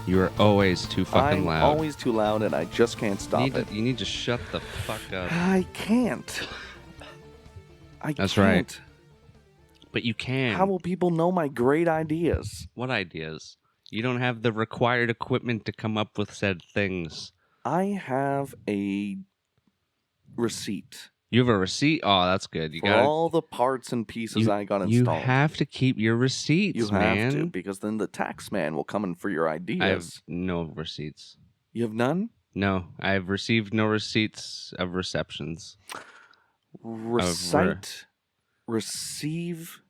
You are always too fucking loud. I'm always too loud, and I just can't stop it. You need to shut the fuck up. I can't. That's right. But you can. How will people know my great ideas? What ideas? You don't have the required equipment to come up with said things. I have a receipt. You have a receipt? Oh, that's good. You got all the parts and pieces I got installed. You have to keep your receipts, man. You have to, because then the tax man will come in for your ideas. I have no receipts. You have none? No, I have received no receipts of receptions. Recite, receive,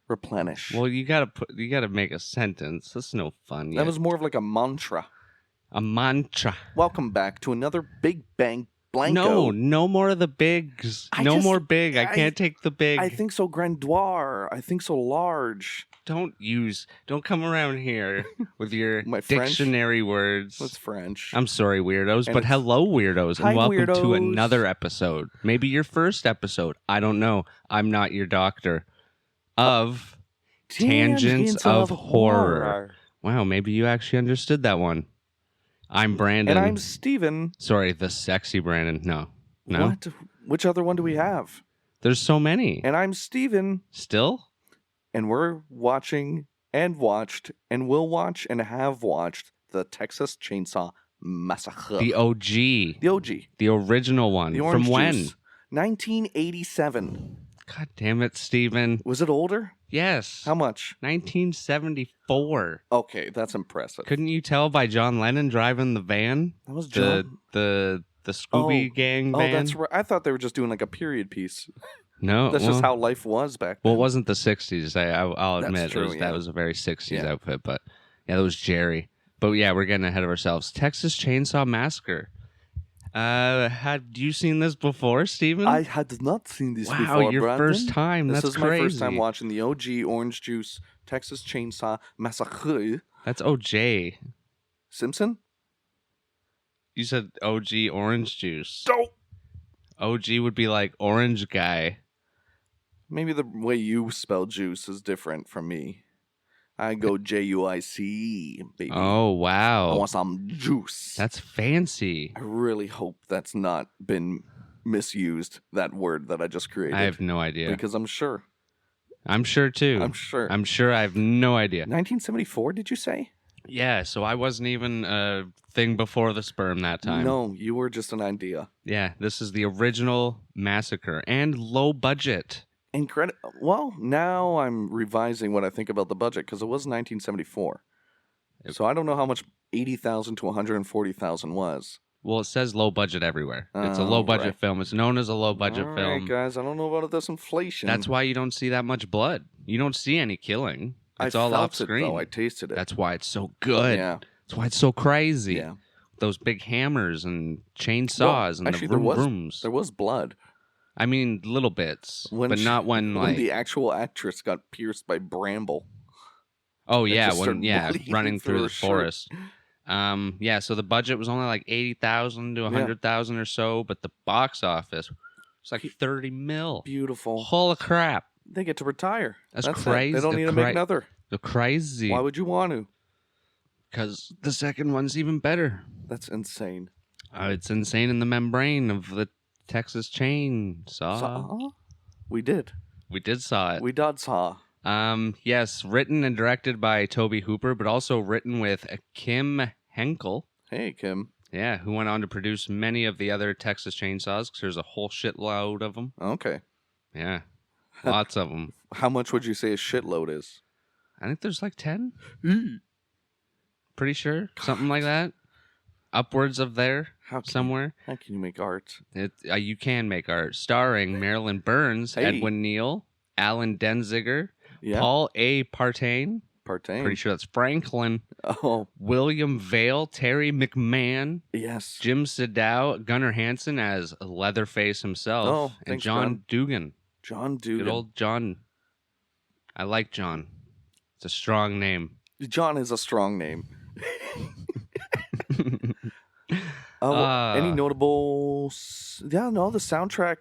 replenish. Well, you gotta make a sentence. That's no fun yet. That was more of like a mantra. A mantra. Welcome back to another Big Bang Blanco. No more of the bigs. More big. I can't take the big. I think so grandoir. I think so large. Don't come around here with your dictionary French? Words. What's French? I'm sorry, weirdos, but hello, weirdos, and welcome weirdos. to another episode. Maybe your first episode. I don't know. I'm not your doctor. Of Tangents of Horror. Wow, maybe you actually understood that one. I'm Brandon. And I'm Steven. Sorry, the sexy Brandon. No. What? Which other one do we have? There's so many. And I'm Steven. Still? And we're watching and watched and will watch and have watched the Texas Chainsaw Massacre. The OG. The OG. The original one. The orange From when? juice. 1987. God damn it, Steven. Was it older? Yes. How much? 1974. Okay, that's impressive. Couldn't you tell by John Lennon driving the van? That was John. The Scooby Gang van? Oh, that's right. I thought they were just doing like a period piece. No. That's just how life was back then. Well, it wasn't the 60s. I'll admit. True, that was a very 60s outfit. But yeah, that was Jerry. But yeah, we're getting ahead of ourselves. Texas Chainsaw Massacre. Had you seen this before, Steven? I had not seen this before, Wow, your Brandon. first time. This That's is crazy. my first time watching the OG Orange Juice Texas Chainsaw Massacre. That's OJ. Simpson? You said OG Orange Juice. Dope. OG would be like orange guy. Maybe the way you spell juice is different from me. I go Juice, baby. Oh, wow. I want some juice. That's fancy. I really hope that's not been misused, that word that I just created. I have no idea. Because I'm sure. I'm sure, too. I'm sure. I'm sure I have no idea. 1974, did you say? Yeah, so I wasn't even a thing before the sperm that time. No, you were just an idea. Yeah, this is the original Massacre and low budget. Well, now I'm revising what I think about the budget because it was 1974. So I don't know how much 80,000 to 140,000 was. Well, it says low budget everywhere. It's a low budget film. It's known as a low budget film. All right, guys, I don't know about this inflation. That's why you don't see that much blood. You don't see any killing. It's all off screen. I tasted it. That's why it's so good. Yeah. That's why it's so crazy. Yeah. Those big hammers and chainsaws and actually, the rooms. There was blood. I mean, little bits, but not when the actual actress got pierced by bramble. Oh yeah, running through the shirt. forest. Yeah. So the budget was only like 80,000 to 100,000 or so, but the box office was like 30 mil. Beautiful. Holy crap! They get to retire. That's crazy. They don't need to make another. They're crazy. Why would you want to? Because the second one's even better. That's insane. It's insane in the membrane of the Texas Chainsaw. We did. We did saw it. We did saw. Yes, written and directed by Toby Hooper, but also written with Kim Henkel. Hey, Kim. Yeah, who went on to produce many of the other Texas Chainsaws, because there's a whole shitload of them. Okay. Yeah, lots of them. How much would you say a shitload is? I think there's like 10. Pretty sure. Something like that. Upwards of there. Somewhere. How can you make art? You can make art. Starring Marilyn Burns, Edwin Neal, Alan Denziger, Paul A. Partain. Pretty sure that's Franklin. Oh. William Vale, Terry McMahon. Yes. Jim Sadow, Gunnar Hansen as Leatherface himself. Oh, and thanks, John Dugan. John Dugan. Good old John. I like John. It's a strong name. John is a strong name. Any notable? The soundtrack.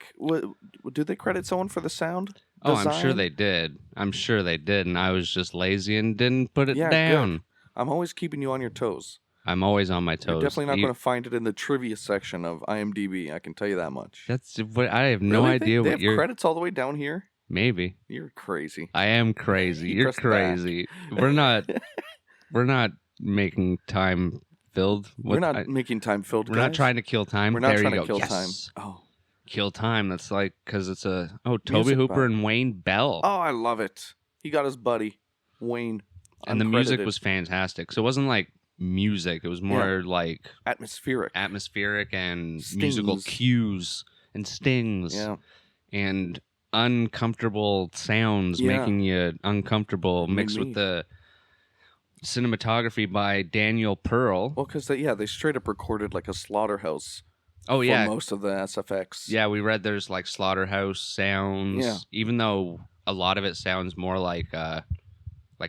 Did they credit someone for the sound? Oh, I'm sure they did. And I was just lazy and didn't put it down. Good. I'm always keeping you on your toes. I'm always on my toes. You're definitely not going to find it in the trivia section of IMDb. I can tell you that much. That's what I have no idea they what have credits all the way down here. Maybe You're crazy. I am crazy. You're crazy. We're not making time filled. We're not making time filled. We're not trying to kill time. We're not trying to kill time. Oh, kill time. That's like because it's Toby Hooper and Wayne Bell. Oh, I love it. He got his buddy Wayne. And the music was fantastic. So it wasn't like music. It was more like atmospheric and musical cues and stings. Yeah. And uncomfortable sounds making you uncomfortable mixed with the cinematography by Daniel Pearl. Well, because they straight up recorded like a slaughterhouse. Oh, yeah. For most of the SFX. Yeah, we read there's like slaughterhouse sounds, even though a lot of it sounds more like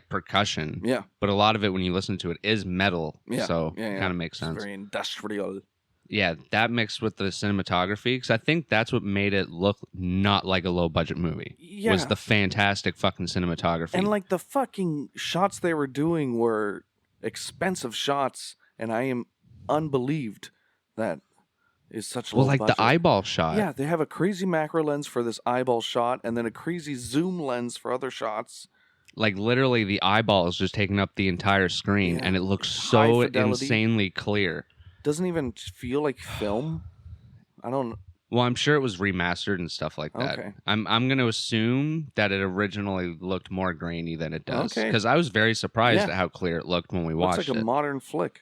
percussion. Yeah. But a lot of it, when you listen to it, is metal. Yeah. So it kind of makes sense. It's very industrial. Yeah, that mixed with the cinematography, because I think that's what made it look not like a low-budget movie. Yeah. Was the fantastic fucking cinematography. And like the fucking shots they were doing were expensive shots, and I am unbelieved that is such low budget. The eyeball shot. Yeah, they have a crazy macro lens for this eyeball shot, and then a crazy zoom lens for other shots. Like, literally, the eyeball is just taking up the entire screen, and it looks so insanely clear. Doesn't even feel like film. I don't... Well, I'm sure it was remastered and stuff like that. Okay. I'm going to assume that it originally looked more grainy than it does. Because I was very surprised at how clear it looked when we watched it. Looks like a modern flick.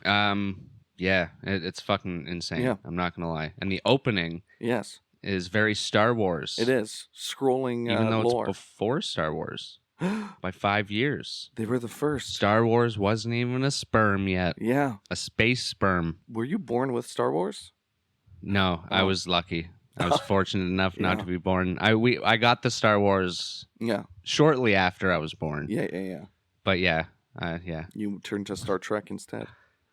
Yeah, it's fucking insane. Yeah. I'm not going to lie. And the opening... Yes. Is very Star Wars. It is. Scrolling even though lore. It's before Star Wars by 5 years. They were the first. Star Wars wasn't even a sperm yet. Yeah. A space sperm. Were you born with Star Wars? No, I was lucky. I was fortunate enough not to be born. I got the Star Wars shortly after I was born. Yeah. But yeah. You turned to Star Trek instead?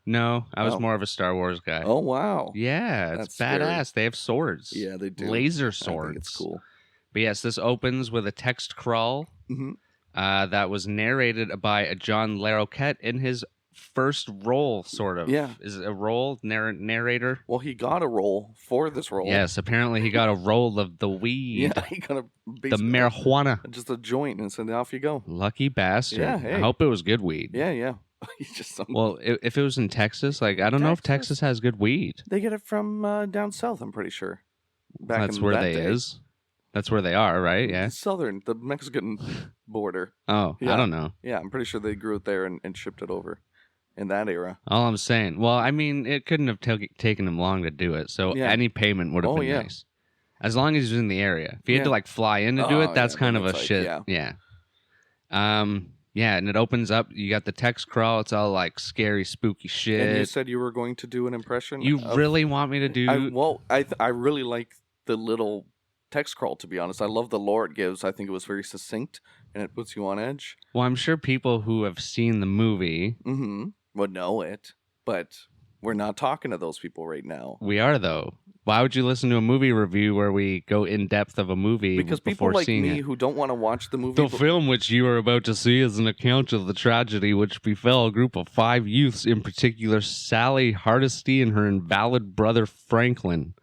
No, I was more of a Star Wars guy. Oh, wow. Yeah, it's badass. They have swords. Yeah, they do. Laser swords. I think it's cool. But yes, this opens with a text crawl that was narrated by a John Larroquette in his first role, sort of. Yeah. Is it a role? Narrator? Well, he got a role for this role. Yes, apparently he got a roll of the weed. Yeah, he got the marijuana. Just a joint, and said, off you go. Lucky bastard. Yeah, hey. I hope it was good weed. Yeah. He's just well, if it was in Texas, like I don't know if Texas has good weed. They get it from down south, I'm pretty sure. That's where they is. That's where they are, right? Yeah. Southern, the Mexican border. Oh, yeah. I don't know. Yeah, I'm pretty sure they grew it there and shipped it over in that era. All I'm saying, well, I mean, it couldn't have taken him long to do it, so any payment would have been nice. As long as he's in the area. If he had to like fly in to do it, that's kind of a shit. Yeah. Yeah, and it opens up. You got the text crawl. It's all like scary, spooky shit. And you said you were going to do an impression. You really want me to do? I really like the little text crawl. To be honest, I love the lore it gives. I think it was very succinct, and it puts you on edge. Well, I'm sure people who have seen the movie would know it, but we're not talking to those people right now. We are though. Why would you listen to a movie review where we go in depth of a movie because people like me who don't want to watch the movie? The film which you are about to see is an account of the tragedy which befell a group of 5 youths, in particular Sally Hardesty and her invalid brother Franklin.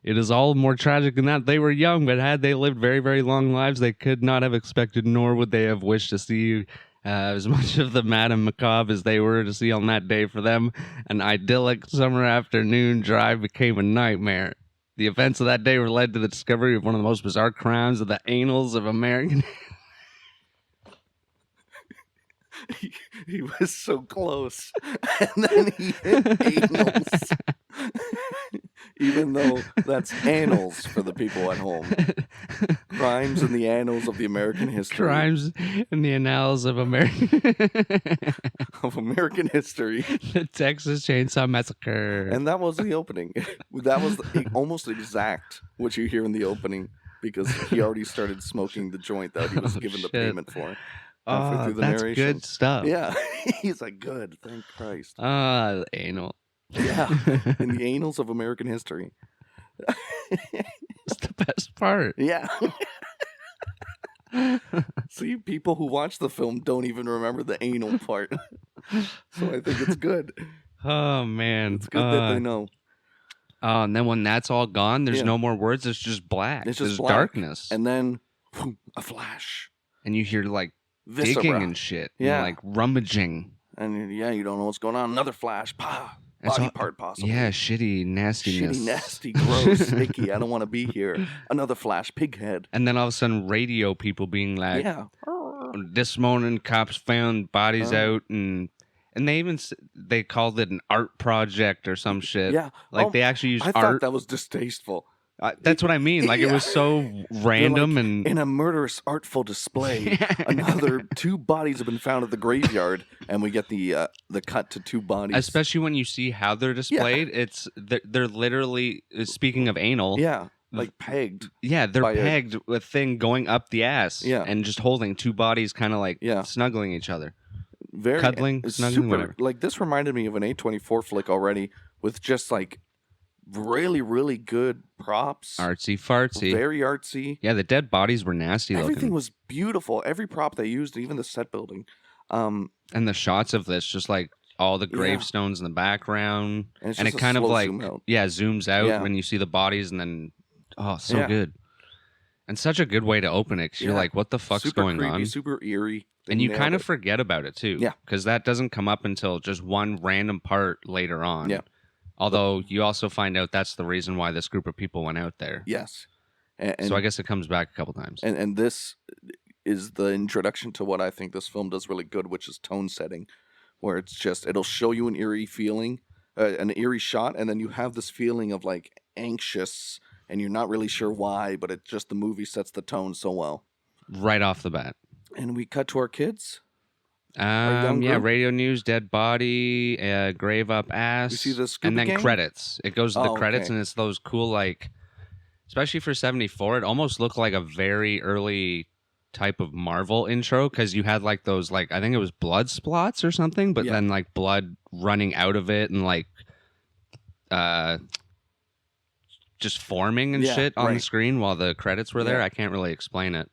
It is all more tragic than that. They were young, but had they lived very, very long lives, they could not have expected, nor would they have wished to see as much of the Madame Macabre as they were to see on that day. For them, an idyllic summer afternoon drive became a nightmare. The events of that day were led to the discovery of one of the most bizarre crimes of the annals of American... he was so close, and then he hit annals. Even though that's annals for the people at home. Crimes in the annals of the American history. Crimes in the annals of American history. The Texas Chainsaw Massacre. And that was the opening. That was almost exact what you hear in the opening, because he already started smoking the joint that he was given the payment for. Oh, that's narration. Good stuff. Yeah. He's like, good, thank Christ. Anal. Yeah, in the annals of American history. It's the best part. Yeah. See, people who watch the film don't even remember the anal part. So I think it's good. Oh man, It's good that they know. And then when that's all gone, there's Yeah. no more words. It's just black. It's just There's black. darkness, And then a flash. and you hear like Viscera. digging and shit. Yeah. And, like rummaging. And you don't know what's going on. Another flash. Body part possible. Yeah, shitty nastiness. Shitty, nasty, gross, icky. I don't want to be here. Another flash. Pig head. And then all of a sudden, radio people being like, Yeah. this morning cops found bodies out, and they even they called it an art project or some shit. Yeah. Like they actually used art. I thought that was distasteful. That's what I mean. Like it was so random and in a murderous, artful display. Another 2 bodies have been found at the graveyard, and we get the cut to 2 bodies. Especially when you see how they're displayed, it's they're literally speaking of anal. Yeah, like pegged. Yeah, they're pegged with a thing going up the ass. Yeah, and just holding 2 bodies, kind of like snuggling each other. Very cuddling, snuggling. Whatever. Like this reminded me of an A24 flick already, with just like really, really good props. Artsy fartsy. Very artsy. Yeah, the dead bodies were nasty looking. Everything was beautiful. Every prop they used, even the set building. And the shots of this, just like all the gravestones in the background. And it kind of like, zooms out when you see the bodies, and then, so good. And such a good way to open it, because you're like, what the fuck's going on? Super eerie. And you kind of forget about it, too. Yeah. Because that doesn't come up until just one random part later on. Yeah. Although you also find out that's the reason why this group of people went out there. Yes. So I guess it comes back a couple times. And this is the introduction to what I think this film does really good, which is tone setting, where it's just, it'll show you an eerie feeling, an eerie shot, and then you have this feeling of like anxious, and you're not really sure why, but it just, the movie sets the tone so well. Right off the bat. And we cut to our kids. Radio news, dead body, grave up ass. You see the scuba and then gang? Credits. It goes to the credits, and it's those cool, like, especially for 74, it almost looked like a very early type of Marvel intro, because you had like those, like, I think it was blood splots or something, but then like blood running out of it and like just forming and shit on the screen while the credits were there. I can't really explain it.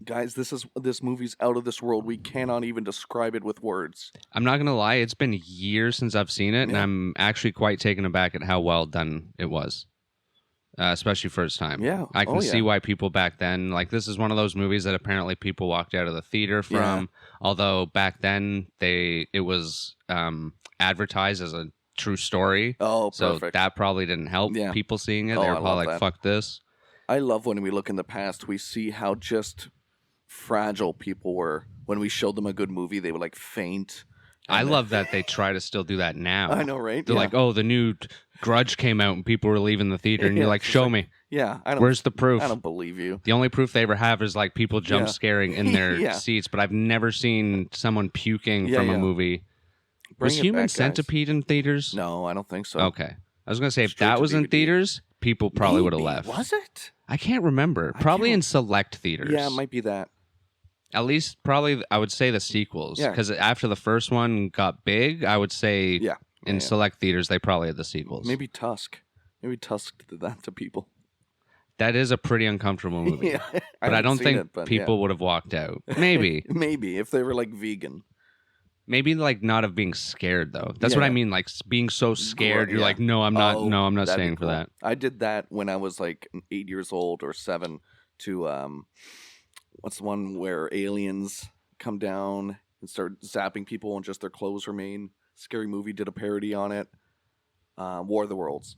Guys, this movie's out of this world. We cannot even describe it with words. I'm not gonna lie, it's been years since I've seen it, and I'm actually quite taken aback at how well done it was. Especially first time. Yeah. I can see why people back then, like, this is one of those movies that apparently people walked out of the theater from. Although back then it was advertised as a true story. Oh, perfect. So that probably didn't help people seeing it. They were probably like, fuck this. I love when we look in the past, we see how just fragile people were. When we showed them a good movie, they would like faint. I love that they try to still do that now. I know, right? They're like, oh, the new Grudge came out and people were leaving the theater, and you're like, show me. Yeah. Where's the proof? I don't believe you. The only proof they ever have is like people jump scaring in their seats, but I've never seen someone puking from a movie. Was Human Centipede in theaters? No, I don't think so. Okay. I was going to say, if that was in theaters, people probably would have left. Was it? I can't remember. Probably in select theaters. Yeah, it might be that. At least, probably, I would say the sequels. Because after the first one got big, I would say in select theaters, they probably had the sequels. Maybe Tusk. Maybe Tusk did that to people. That is a pretty uncomfortable movie. But I don't think people would have walked out. Maybe. Maybe, if they were like vegan. Maybe like not of being scared though. That's what I mean. Like being so scared, you're like, no, I'm not. No, I'm not staying for that. I did that when I was like 8 years old or 7. To what's the one where aliens come down and start zapping people and just their clothes remain? Scary Movie did a parody on it. War of the Worlds.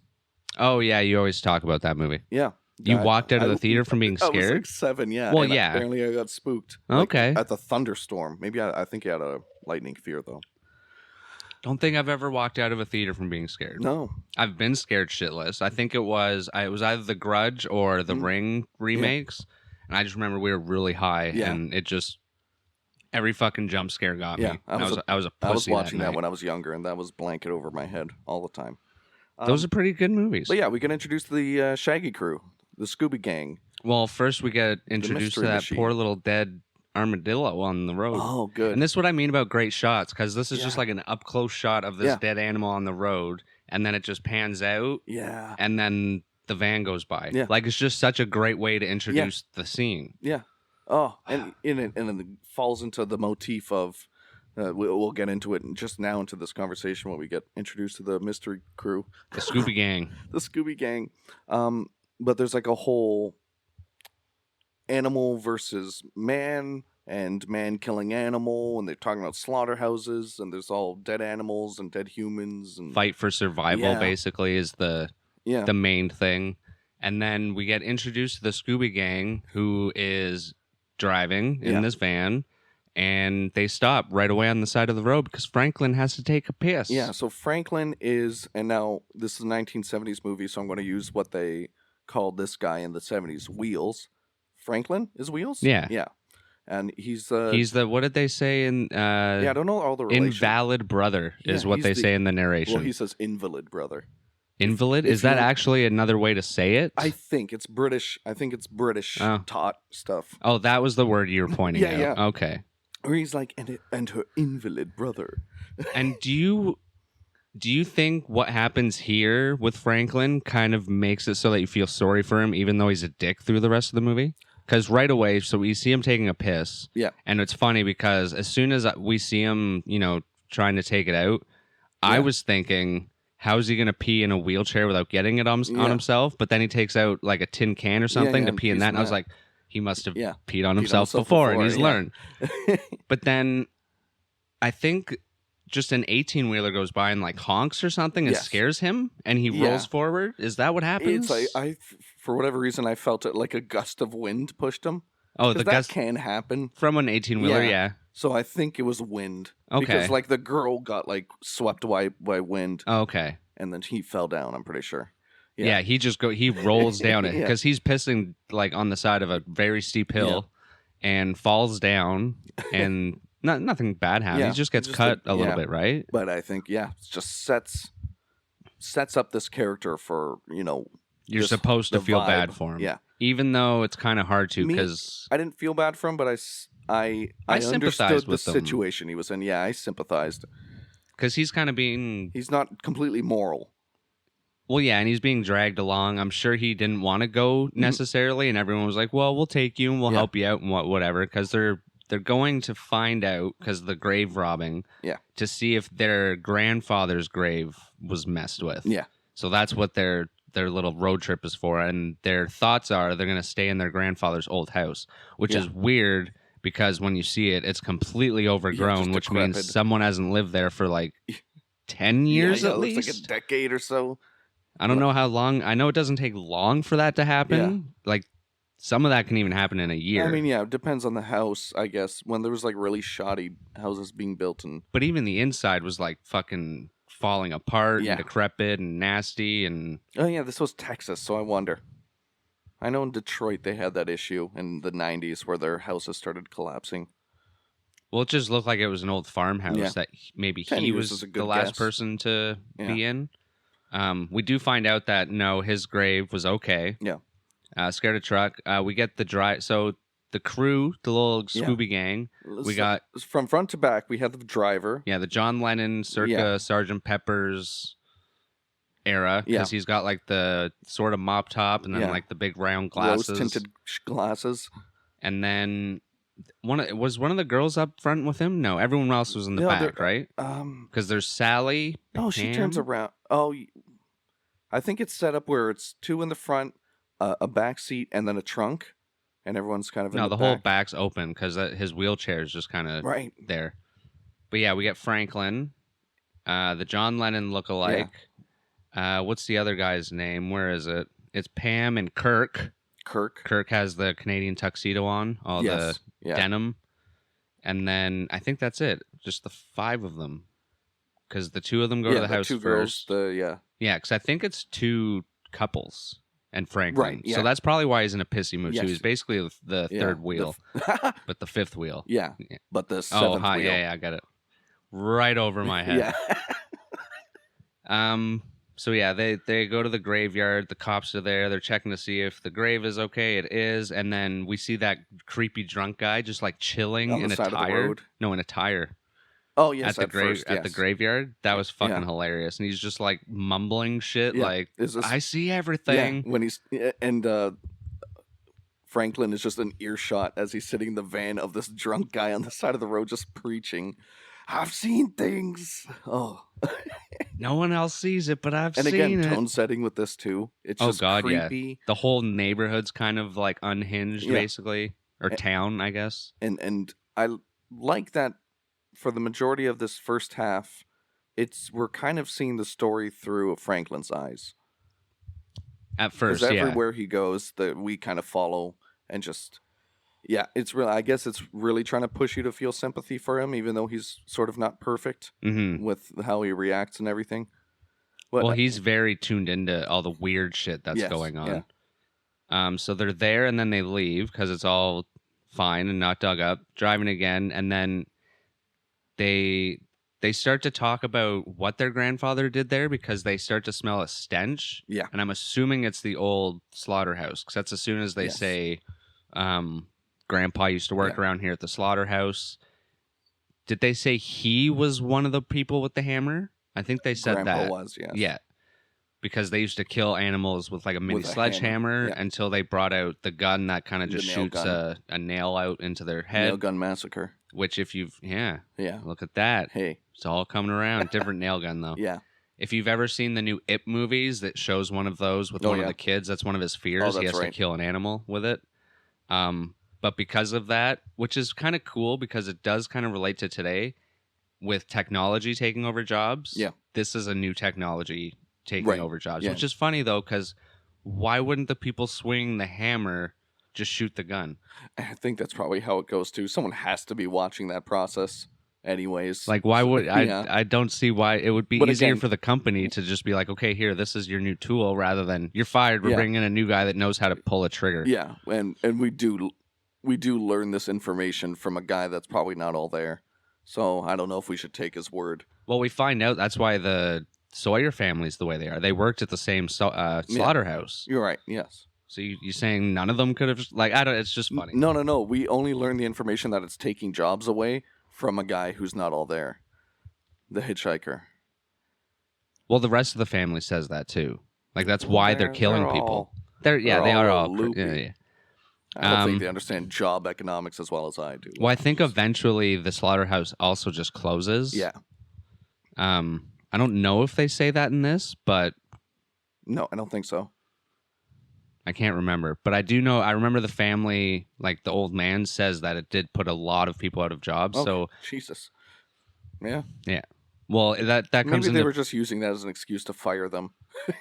Oh yeah, you always talk about that movie. Yeah. You walked out of the theater from being scared? I was like 7, yeah. Well, and apparently I got spooked. Okay. At the thunderstorm. Maybe I think he had a lightning fear, though. Don't think I've ever walked out of a theater from being scared. No. I've been scared shitless. I think it was either The Grudge or The Ring remakes. And I just remember we were really high, and it just... Every fucking jump scare got me. I was a pussy. I was watching that when I was younger, and that was blanket over my head all the time. Those are pretty good movies. But yeah, we get introduced to the Shaggy crew, the Scooby Gang. Well, first we get introduced to that poor little dead armadillo on the road. Oh, good. And this is what I mean about great shots, because this is just like an up-close shot of this dead animal on the road, and then it just pans out. Yeah. And then the van goes by. Yeah. Like, it's just such a great way to introduce the scene. Yeah. Oh, and then it falls into the motif of, we'll get into it just now into this conversation when we get introduced to the mystery crew. The Scooby Gang. The Scooby Gang. But there's like a whole animal versus man, and man killing animal, and they're talking about slaughterhouses, and there's all dead animals and dead humans. And Fight for survival, basically, is the main thing. And then we get introduced to the Scooby Gang, who is driving in this van, and they stop right away on the side of the road because Franklin has to take a piss. Yeah, so Franklin is, and now this is a 1970s movie, so I'm going to use what they called this guy in the 70s, Wheels. Franklin is Wheels? Yeah. Yeah. And he's the, what did they say in... I don't know all the relations. Invalid brother is what they say in the narration. Well, he says invalid brother. Invalid? Is that actually another way to say it? I think it's British. Taught stuff. Oh, that was the word you were pointing at. Yeah. Okay. Or he's like, and her invalid brother. And do you think what happens here with Franklin kind of makes it so that you feel sorry for him, even though he's a dick through the rest of the movie? Because right away, so we see him taking a piss. Yeah. And it's funny because as soon as we see him, trying to take it out, I was thinking, how's he going to pee in a wheelchair without getting it on himself? But then he takes out like a tin can or something to pee in that. And I was like, he must have peed on himself before, and he's learned. But then I think just an 18-wheeler goes by and like honks or something and scares him, and he rolls forward. Is that what happens? It's like, for whatever reason, I felt it like a gust of wind pushed him. Oh, the gust can happen from an 18-wheeler, yeah. So I think it was wind. Okay. Because like the girl got like swept away by wind. Oh, okay. And then he fell down, I'm pretty sure. Yeah, he rolls down it because he's pissing like on the side of a very steep hill and falls down, and nothing bad happens. He just gets cut a little bit, right? But I think it just sets up this character for, you're supposed to feel bad for him. Yeah. Even though it's kind of hard to, because I didn't feel bad for him, but I understood the situation he was in. Yeah, I sympathized. Because he's kind of being... He's not completely moral. Well, yeah, and he's being dragged along. I'm sure he didn't want to go necessarily, and everyone was like, well, we'll take you and we'll help you out and whatever, because they're going to find out, because of the grave robbing, to see if their grandfather's grave was messed with. Yeah. So that's what their little road trip is for, and their thoughts are they're going to stay in their grandfather's old house, which is weird, because when you see it, it's completely overgrown, which means someone hasn't lived there for like 10 years at least. It looks like a decade or so. I don't know how long. I know it doesn't take long for that to happen. Yeah. Like, some of that can even happen in a year. I mean, it depends on the house, I guess. When there was like really shoddy houses being built. But even the inside was like fucking falling apart and decrepit and nasty. And oh, yeah, this was Texas, so I wonder. I know in Detroit they had that issue in the 90s where their houses started collapsing. Well, it just looked like it was an old farmhouse that maybe he was the last person to be in. We do find out that, no, his grave was okay. Yeah. Scared a truck. We get the so the crew, the little Scooby Gang, we got... From front to back, we had the driver. Yeah, the John Lennon circa Sgt. Pepper's era, because he's got like the sort of mop top and then like the big round glasses. Rose-tinted glasses. And then... Was one of the girls up front with him? No, everyone else was in the back, right? Because there's Sally. No, she turns around. Oh, I think it's set up where it's two in the front, a back seat, and then a trunk, and everyone's kind of in the back. Whole back's open because his wheelchair is just kind of there. But yeah, we get Franklin, the John Lennon lookalike. Yeah. What's the other guy's name? Where is it? It's Pam and Kirk. Kirk has the Canadian tuxedo on, the denim. And then I think that's it. Just the 5 of them. Because the 2 of them go to the house first. Yeah, because I think it's 2 couples and Franklin. Right, so that's probably why he's in a pissy mood. Yes. So he's basically the third wheel, but the 5th wheel. Yeah, but the 7th wheel. Yeah, I got it. Right over my head. Yeah. So yeah, they go to the graveyard. The cops are there. They're checking to see if the grave is okay. It is, and then we see that creepy drunk guy just like chilling in a tire. No, in a tire. Oh yes, at first, the yes. graveyard. That was fucking Yeah. hilarious. And he's just like mumbling shit Yeah. like, Is this I see yeah, everything. when he's and Franklin is just an earshot as he's sitting in the van of this drunk guy on the side of the road just preaching. I've seen things. Oh. No one else sees it, but I've And seen again, it. tone setting with this too. It's Oh just god, creepy. yeah. The whole neighborhood's kind of like unhinged, Yeah. basically, or town, I guess. And I like that for the majority of this first half. We're kind of seeing the story through Franklin's eyes. At first, Because yeah. everywhere he goes, that we kind of follow and just. Yeah, it's really. I guess it's really trying to push you to feel sympathy for him, even though he's sort of not perfect with how he reacts and everything. But, well, he's very tuned into all the weird shit that's going on. Yeah. So they're there, and then they leave because it's all fine and not dug up. Driving again, and then they start to talk about what their grandfather did there because they start to smell a stench. Yeah, and I'm assuming it's the old slaughterhouse because that's as soon as they say. Grandpa used to work around here at the slaughterhouse. Did they say he was one of the people with the hammer? I think they said Grandpa that. was, yes. Yeah. Because they used to kill animals with like a mini sledgehammer until they brought out the gun that kind of just shoots a nail out into their head. Nail gun massacre. Which if you've... Yeah. Look at that. Hey. It's all coming around. Different nail gun, though. Yeah. If you've ever seen the new It movies that shows one of those with one of the kids, that's one of his fears. He has to kill an animal with it. But because of that, which is kind of cool because it does kind of relate to today with technology taking over jobs. Yeah. This is a new technology taking over jobs, which is funny though, because why wouldn't the people swinging the hammer just shoot the gun? I think that's probably how it goes too. Someone has to be watching that process anyways. Like, why would I don't see why it would be easier for the company to just be like, okay, here, this is your new tool rather than you're fired. We're bringing in a new guy that knows how to pull a trigger. Yeah. And we do learn this information from a guy that's probably not all there. So I don't know if we should take his word. Well, we find out that's why the Sawyer family's the way they are. They worked at the same slaughterhouse. You're right. Yes. So you're saying none of them could have I don't. It's just funny. No. We only learn the information that it's taking jobs away from a guy who's not all there. The hitchhiker. Well, the rest of the family says that too. Like that's why they're killing people. They are all loopy. Yeah. I don't think they understand job economics as well as I do. Well, I think eventually the slaughterhouse also just closes. Yeah. I don't know if they say that in this, but no, I don't think so. I can't remember, but I do know. I remember the family, like the old man, says that it did put a lot of people out of jobs. Okay. So Jesus. Yeah. Yeah. Well, that comes. Maybe they were just using that as an excuse to fire them.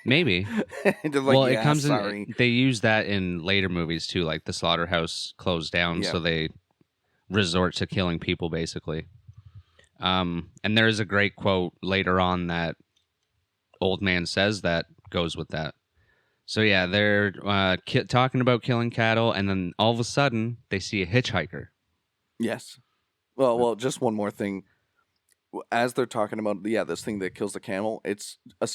Maybe. It comes in. They use that in later movies too, like the slaughterhouse closed down, so they resort to killing people, basically. And there is a great quote later on that old man says that goes with that. So yeah, they're talking about killing cattle, and then all of a sudden they see a hitchhiker. Yes. Well, just one more thing. As they're talking about, this thing that kills the camel, it's a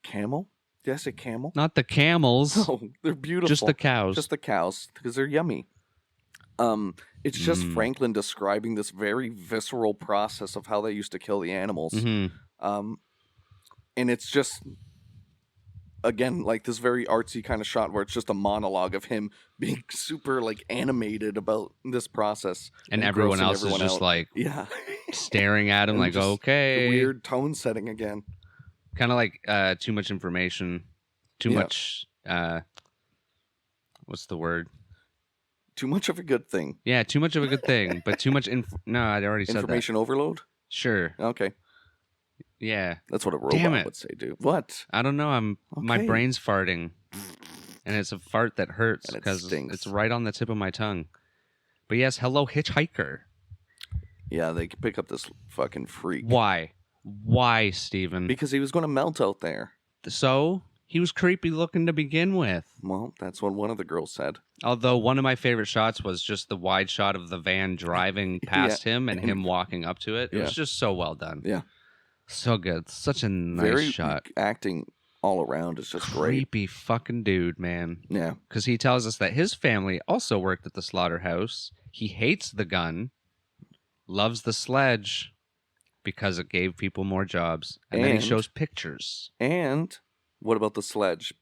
camel? Did I say camel? Not the camels. No, they're beautiful. Just the cows. Just the cows, because they're yummy. It's just Franklin describing this very visceral process of how they used to kill the animals. Mm-hmm. And it's just, again, like this very artsy kind of shot where it's just a monologue of him being super like animated about this process. And everyone else is just like staring at him like, okay. The weird tone setting again. Kind of like too much information. Too much, what's the word? Too much of a good thing. Yeah, too much of a good thing. But too much, no, I already said that. Information overload? Sure. Okay. Yeah. That's what a robot would say, dude. What? I don't know. My brain's farting. And it's a fart that hurts because it's right on the tip of my tongue. But yes, hello, hitchhiker. Yeah, they could pick up this fucking freak. Why? Why, Steven? Because he was going to melt out there. So? He was creepy looking to begin with. Well, that's what one of the girls said. Although one of my favorite shots was just the wide shot of the van driving past him and him walking up to it. It was just so well done. Yeah. So good. Such a nice shot. Acting all around is just great. Creepy fucking dude, man. Yeah. Because he tells us that his family also worked at the slaughterhouse. He hates the gun, loves the sledge, because it gave people more jobs. And then he shows pictures. And what about the sledge?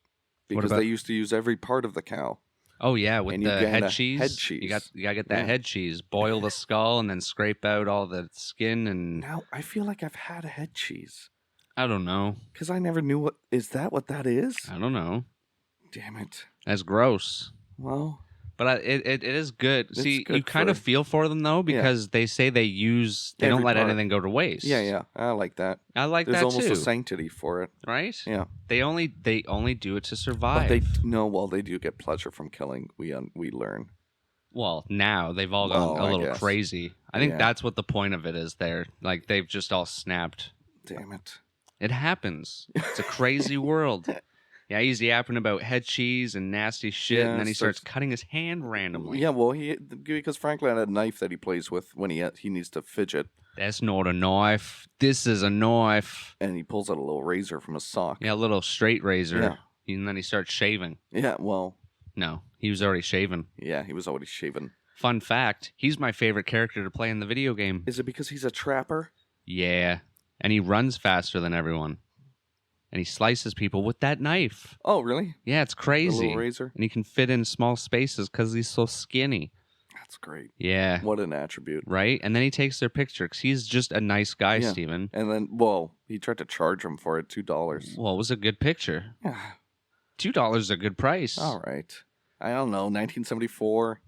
Because they used to use every part of the cow. Oh, yeah, with the head cheese. Head cheese. You got to get that head cheese. Boil the skull and then scrape out all the skin. And now, I feel like I've had a head cheese. I don't know. Because I never knew what is that is? I don't know. Damn it. That's gross. Well... But it is good. See, good you kind of feel for them, though, because they say they don't let anything go to waste. Yeah. I like that. I like that, too. There's almost a sanctity for it. Right? Yeah. They only do it to survive. But they do get pleasure from killing. We learn. Well, now they've all gone a little crazy. I think that's what the point of it is there. Like, they've just all snapped. Damn it. It happens. It's a crazy world. Yeah, he's yapping about head cheese and nasty shit, and then he starts cutting his hand randomly. Yeah, well, because Franklin had a knife that he plays with when he needs to fidget. That's not a knife. This is a knife. And he pulls out a little razor from his sock. Yeah, a little straight razor. Yeah. And then he starts shaving. Yeah, well... No, he was already shaven. Yeah, he was already shaven. Fun fact, he's my favorite character to play in the video game. Is it because he's a trapper? Yeah, and he runs faster than everyone. And he slices people with that knife. Oh, really? Yeah, it's crazy. The little razor? And he can fit in small spaces because he's so skinny. That's great. Yeah. What an attribute. Right? And then he takes their picture because he's just a nice guy, Steven. And then, he tried to charge him for it, $2. Well, it was a good picture. Yeah. $2 is a good price. All right. I don't know, 1974.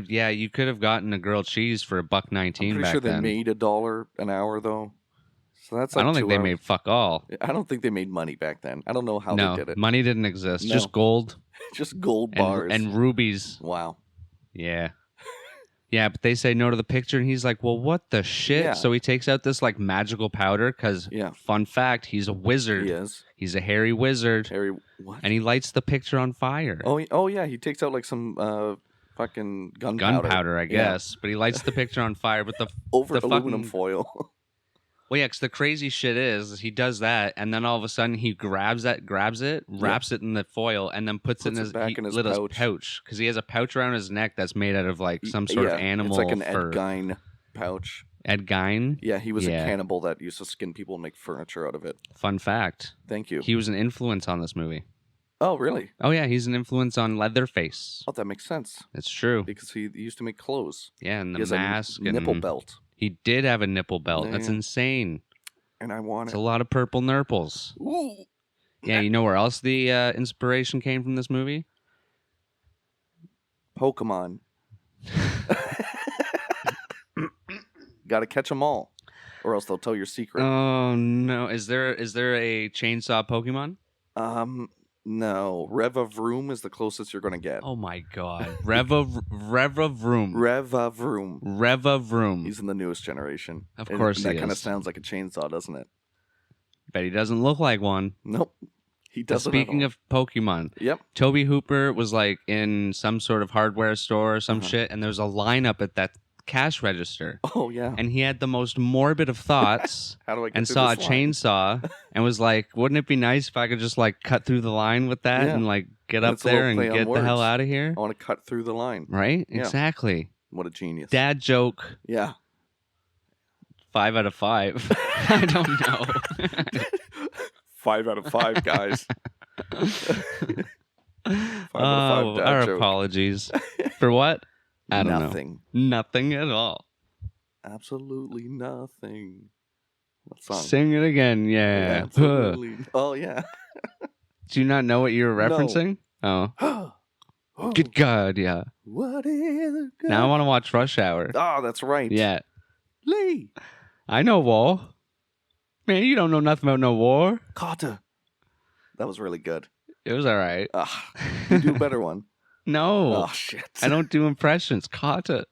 Yeah, you could have gotten a grilled cheese for $1.19 back then. I'm pretty sure they made $1 an hour, though. So that's like I don't think they made fuck all. I don't think they made money back then. I don't know how they did it. Money didn't exist. No. Just gold. Just gold bars. And rubies. Wow. Yeah. Yeah, but they say no to the picture, and he's like, well, what the shit? Yeah. So he takes out this, like, magical powder, because, fun fact, he's a wizard. He is. He's a hairy wizard. What? And he lights the picture on fire. Oh yeah, he takes out, like, some fucking gunpowder. Gunpowder, I guess. Yeah. But he lights the picture on fire, but over aluminum foil. Well, yeah, because the crazy shit is he does that, and then all of a sudden he grabs it, wraps it in the foil, and then puts it in his little pouch. Because he has a pouch around his neck that's made out of like some sort of animal. It's like an fur. Ed Gein pouch. Ed Gein? Yeah, he was a cannibal that used to skin people and make furniture out of it. Fun fact. Thank you. He was an influence on this movie. Oh, really? Oh, yeah, he's an influence on Leatherface. Oh, that makes sense. It's true. Because he used to make clothes. Yeah, and the mask. A nipple belt. He did have a nipple belt. That's insane. And I want it. It's a lot of purple nurples. Ooh. Yeah, you know where else the inspiration came from this movie? Pokemon. Gotta catch them all, or else they'll tell your secret. Oh no! Is there a chainsaw Pokemon? No. Revavroom is the closest you're gonna get. Oh my god! Revavroom. Revavroom. He's in the newest generation. Of course, that kind of sounds like a chainsaw, doesn't it? Bet he doesn't look like one. Nope. He doesn't. Speaking of Pokemon, yep. Toby Hooper was like in some sort of hardware store or some shit, and there's a lineup at that cash register. Oh yeah. And he had the most morbid of thoughts. How do I get and saw a chainsaw and was like, wouldn't it be nice if I could just like cut through the line with that and like get up there and get the hell out of here? I want to cut through the line. Right? Yeah. Exactly. What a genius. Dad joke. Yeah. 5 out of 5. I don't know. 5 out of 5, guys. 5 out of 5 dad our joke. Apologies. For what? I don't Nothing. know. Nothing at all. Absolutely nothing. What song? Sing it again, yeah. Absolutely. Oh, yeah. Do you not know what you were referencing? No. Oh. Good God, yeah. What is it? Now I want to watch Rush Hour. Oh, that's right. Yeah. Lee. I know war. Man, you don't know nothing about no war. Carter. That was really good. It was all right. You do a better one. No. Oh, shit. I don't do impressions. Carter.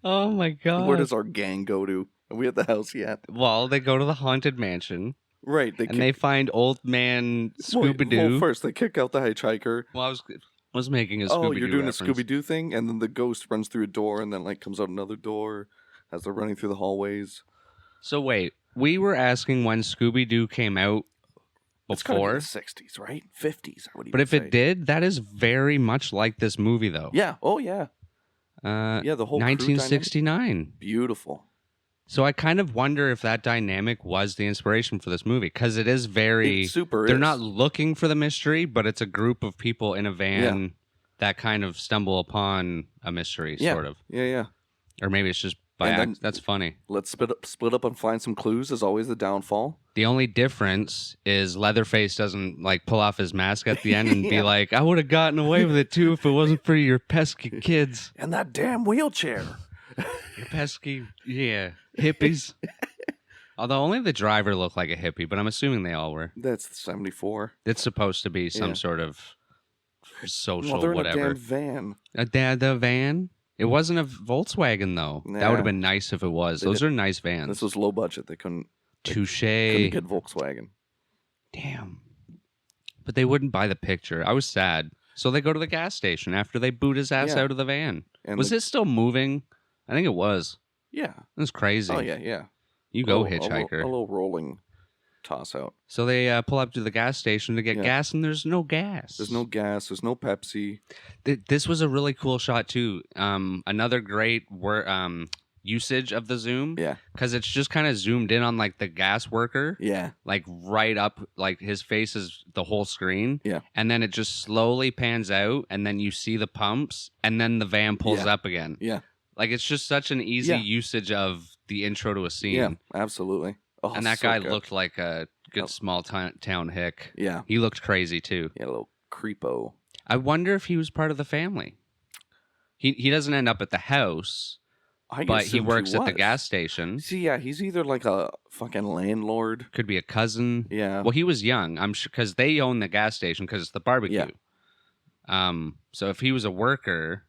Oh, my God. Where does our gang go to? Are we at the house yet? Well, they go to the haunted mansion. Right. They find old man Scooby-Doo. Well, first they kick out the hitchhiker. Well, I was making a Scooby-Doo Oh, you're doing reference. a Scooby-Doo thing? And then the ghost runs through a door and then like comes out another door as they're running through the hallways. So wait, we were asking when Scooby-Doo came out It's gotta be before. the 60s, right? 50s, I would even But if say. it did, that is very much like this movie, though. Yeah. Oh, yeah. Yeah, the whole crew dynamic. 1969. Beautiful. So I kind of wonder if that dynamic was the inspiration for this movie, because it is very. It super they're is. not looking for the mystery, but it's a group of people in a van that kind of stumble upon a mystery, sort of. Yeah. Or maybe it's just by accident. That's funny. Let's split up and find some clues is always the downfall. The only difference is Leatherface doesn't like pull off his mask at the end and be like, I would have gotten away with it too if it wasn't for your pesky kids. And that damn wheelchair. Your pesky, hippies. Although only the driver looked like a hippie, but I'm assuming they all were. That's 74. It's supposed to be some sort of social Well, they're whatever. in a damn van. The van? It wasn't a Volkswagen, though. Nah. That would have been nice if it was. Those are nice vans. This was low budget. They couldn't Touche. get Volkswagen. Damn. But they wouldn't buy the picture. I was sad. So they go to the gas station after they boot his ass out of the van. And was it still moving? I think it was. Yeah. It was crazy. Oh, yeah. You go, hitchhiker. A little rolling toss out. So they pull up to the gas station to get gas, and there's no gas. There's no gas. There's no Pepsi. This was a really cool shot, too. Another great usage of the zoom. Yeah. Because it's just kind of zoomed in on, like, the gas worker. Yeah. Like, right up, like, his face is the whole screen. Yeah. And then it just slowly pans out, and then you see the pumps, and then the van pulls up again. Yeah. Like, it's just such an easy usage of the intro to a scene. Yeah, absolutely. Oh, and that so guy good. looked like a good small town hick. Yeah. He looked crazy, too. Yeah, a little creepo. I wonder if he was part of the family. He doesn't end up at the house, but he works at the gas station. See, yeah, he's either like a fucking landlord. Could be a cousin. Yeah. Well, he was young, I'm sure, because they own the gas station because it's the barbecue. Yeah. So if he was a worker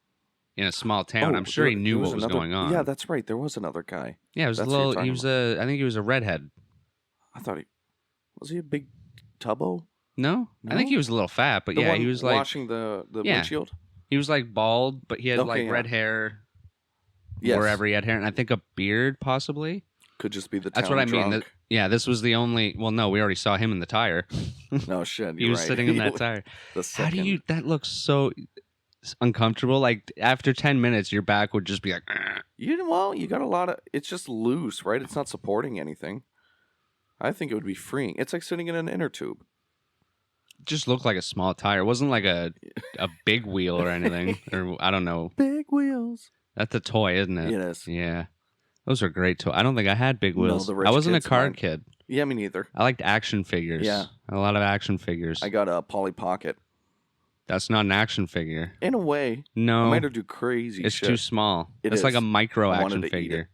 in a small town, I'm sure he knew what was going on. Yeah, that's right. There was another guy. Yeah, it was That's a what you're little. He talking was I think he was a redhead. I thought was he a big tubbo? No? I think No? he was a little fat, but The yeah, one he was like washing the windshield. he was like bald, but he had like red hair wherever he had hair, and I think a beard possibly. Could just be the. That's what I mean. drunk. This was the only. Well, no, we already saw him in the tire. No shit. He was sitting in that tire. How do you? That looks so uncomfortable. Like after 10 minutes, your back would just be like. You got a lot of. It's just loose, right? It's not supporting anything. I think it would be freeing. It's like sitting in an inner tube. Just looked like a small tire. It wasn't like a big wheel or anything. Or I don't know. Big wheels. That's a toy, isn't it? It is. Yeah. Those are great toys. I don't think I had big wheels. the rich I wasn't a kids card might. kid. Yeah, me neither. I liked action figures. Yeah. A lot of action figures. I got a Polly Pocket. That's not an action figure. In a way. No. I might have do crazy It's shit. too small. It It's like is. a micro I wanted action to eat figure. it.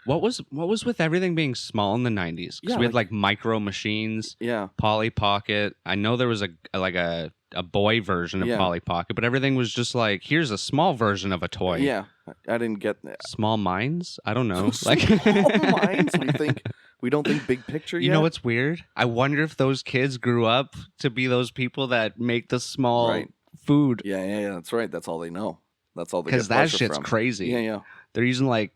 What was with everything being small in the 90s? Because Yeah, we had like micro machines, Yeah. Polly Pocket. I know there was a boy version of Yeah. Polly Pocket, but everything was just like, here's a small version of a toy. Yeah. I didn't get that. Small minds? I don't know. Small minds? We don't think big picture yet? You know what's weird? I wonder if those kids grew up to be those people that make the small food. Yeah. That's right. That's all they know. That's all they get Because that pleasure shit's from. crazy. Yeah. They're using like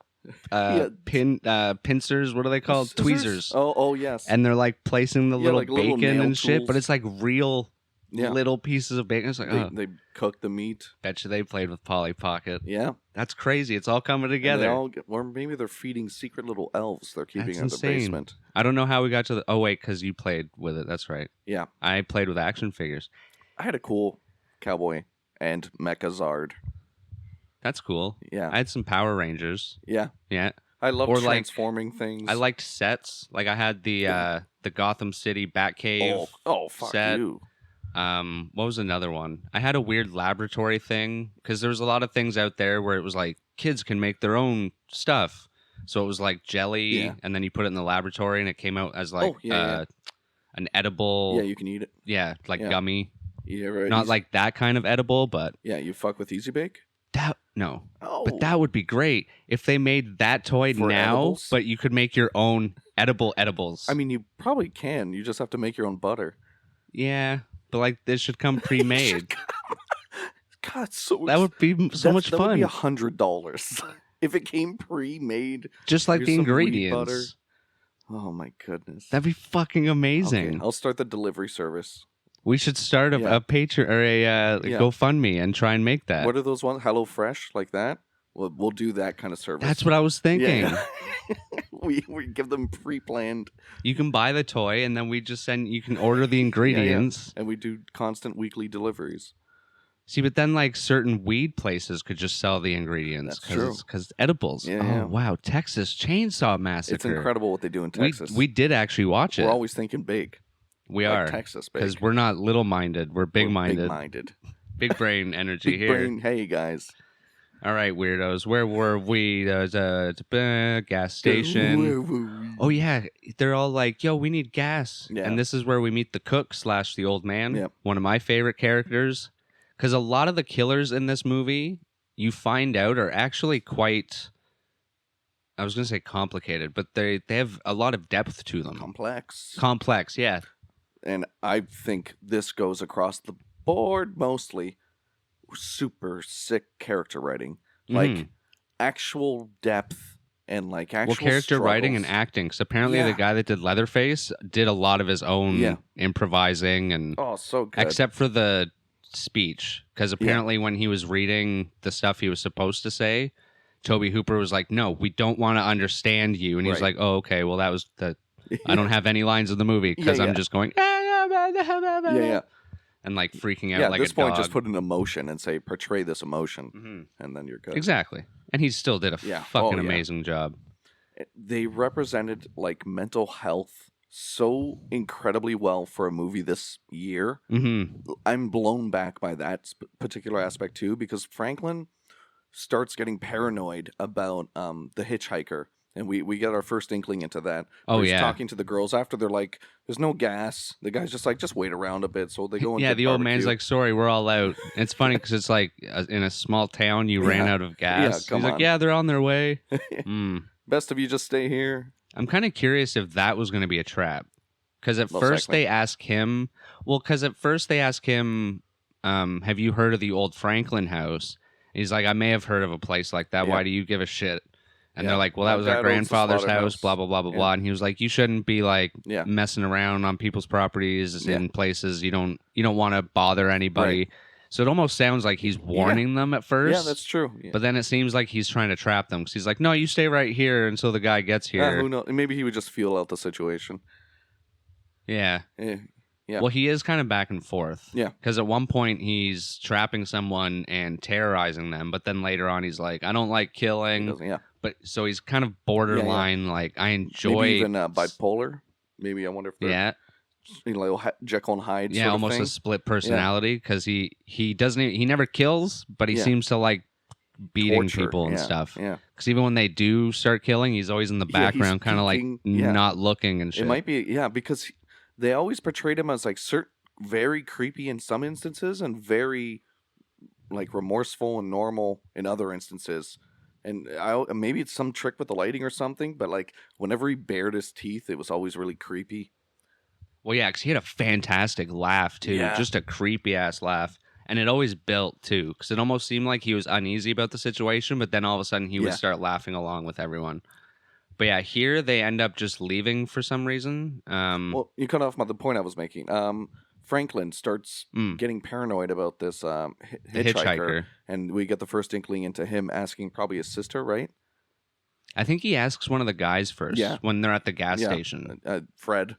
pincers. What are they called? Scissors? Tweezers. Oh, yes. And they're like placing the little like little bacon nail and shit, tools. but it's like real little pieces of bacon. It's like, they cook the meat. bet you they played with Polly Pocket. Yeah. That's crazy. It's all coming And they together. or maybe they're feeding secret little elves they're keeping That's in the insane. basement. I don't know how we got to the. Oh wait, because you played with it. That's right. Yeah. I played with action figures. I had a cool cowboy and Mechazard. That's cool. Yeah. I had some Power Rangers. Yeah. Yeah. I love Or, like, transforming things. I liked sets. Like I had the Gotham City Batcave. Oh, fuck set. you. What was another one? I had a weird laboratory thing because there was a lot of things out there where it was like kids can make their own stuff. So it was like jelly, and then you put it in the laboratory, and it came out as like an edible. Yeah, you can eat it. Yeah, like gummy. Yeah, right. Not like that kind of edible, but Yeah, you fuck with Easy Bake? no. Oh. But that would be great if they made that toy For now, edibles? but you could make your own edibles. I mean, you probably can. You just have to make your own butter. Yeah, but like this should come pre-made. God, so That would be so much That fun. would be $100 if it came pre-made. Just like Here's the some wheat ingredients. Oh my goodness. That'd be fucking amazing. Okay, I'll start the delivery service. We should start a Patreon or a GoFundMe and try and make that. What are those ones? HelloFresh, like that? We'll do that kind of service. That's what I was thinking. Yeah. we give them pre-planned. You can buy the toy, and then we just send. You can order the ingredients, and we do constant weekly deliveries. See, but then like certain weed places could just sell the ingredients because edibles. Yeah. Oh wow, Texas Chainsaw Massacre. It's incredible what they do in Texas. We did actually watch it. We're always thinking big. We like are Texas big because we're not little-minded. We're big-minded. Big-minded. Big brain energy big here. Brain, hey guys. All right, weirdos. Where were we? There's a gas station. Where were we? Oh yeah, they're all like, "Yo, we need gas," and this is where we meet the cook / the old man. Yep. One of my favorite characters. Because a lot of the killers in this movie, you find out, are actually quite, I was going to say complicated, but they have a lot of depth to them. Complex, yeah. And I think this goes across the board mostly. Super sick character writing. Like, actual depth and, like, actual character struggles. writing and acting. Because apparently the guy that did Leatherface did a lot of his own improvising. And oh, so good. Except for the speech, because apparently when he was reading the stuff he was supposed to say, Toby Hooper was like, "No, we don't want to understand you," and he was like, "Oh, okay, well that was the I don't have any lines in the movie because I'm just going and like freaking out like a dog." At this point, just put an emotion and say portray this emotion, and then you're good. Exactly, and he still did a fucking amazing job. They represented like mental health so incredibly well for a movie this year. I'm blown back by that particular aspect too, because Franklin starts getting paranoid about the hitchhiker, and we get our first inkling into that. He's talking to the girls after they're like, "There's no gas." The guy's just like, "Just wait around a bit." So they go and get the old barbecue. man's like, "Sorry, we're all out." It's funny because it's like in a small town, you ran out of gas. He's like, "Yeah, they're on their way." Best if you just stay here. I'm kind of curious if that was going to be a trap. Because at first they ask him, have you heard of the old Franklin house? And he's like, "I may have heard of a place like that. Why do you give a shit?" And they're like, "Well, that was our grandfather's house, blah, blah, blah, blah, blah." And he was like, "You shouldn't be like messing around on people's properties in places you don't want to bother anybody." Right. So it almost sounds like he's warning them at first. Yeah, that's true. Yeah. But then it seems like he's trying to trap them because he's like, "No, you stay right here until the guy gets here." Who knows? Maybe he would just feel out the situation. Yeah. Yeah. Well, he is kind of back and forth. Yeah. Because at one point he's trapping someone and terrorizing them, but then later on he's like, "I don't like killing." But so he's kind of borderline. Like, I enjoy. Maybe even bipolar. Maybe I wonder if they're like Jekyll and Hyde. Yeah, sort of almost thing. a split personality because he doesn't. He never kills, but he seems to like beating Torture. people and stuff. Yeah. Because even when they do start killing, he's always in the background, kind of like not looking and shit. It might be because they always portrayed him as like very creepy in some instances and very like remorseful and normal in other instances. And maybe it's some trick with the lighting or something, but like whenever he bared his teeth, it was always really creepy. Well, yeah, because he had a fantastic laugh too, just a creepy ass laugh, and it always built too, because it almost seemed like he was uneasy about the situation, but then all of a sudden he would start laughing along with everyone. But yeah, here they end up just leaving for some reason. Well, you cut off the point I was making. Franklin starts getting paranoid about this hitchhiker, and we get the first inkling into him asking probably his sister, right? I think he asks one of the guys first when they're at the gas station. Fred.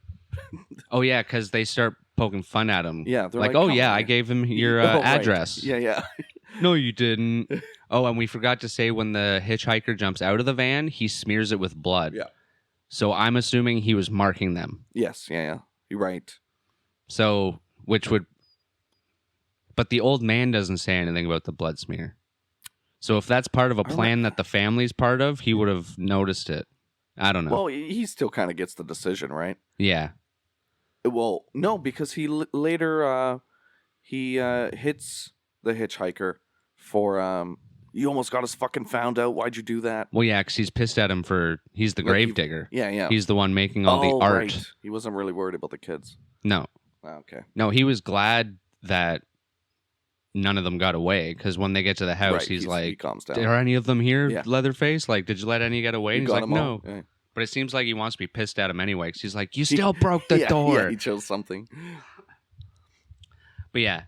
Oh, yeah, because they start poking fun at him. Yeah, they're like, "Oh, yeah, I gave him your address." Right. Yeah. No, you didn't. Oh, and we forgot to say when the hitchhiker jumps out of the van, he smears it with blood. Yeah. So I'm assuming he was marking them. Yes, yeah. You're right. So, but the old man doesn't say anything about the blood smear. So if that's part of a plan that the family's part of, he would have noticed it. I don't know. Well, he still kind of gets the decision, right? Yeah. Well, no, because he later hits the hitchhiker for you almost got us fucking found out. Why'd you do that? Well, yeah, because he's pissed at him he's the gravedigger. Yeah. He's the one making all the art. Right. He wasn't really worried about the kids. No. Okay. No, he was glad that none of them got away, because when they get to the house, he's like, he calms down. "Are any of them here, Leatherface? Like, did you let any get away?" And he's like, "No." But it seems like he wants to be pissed at him anyway, because he's like, you still broke the door. Yeah, he chose something. But yeah,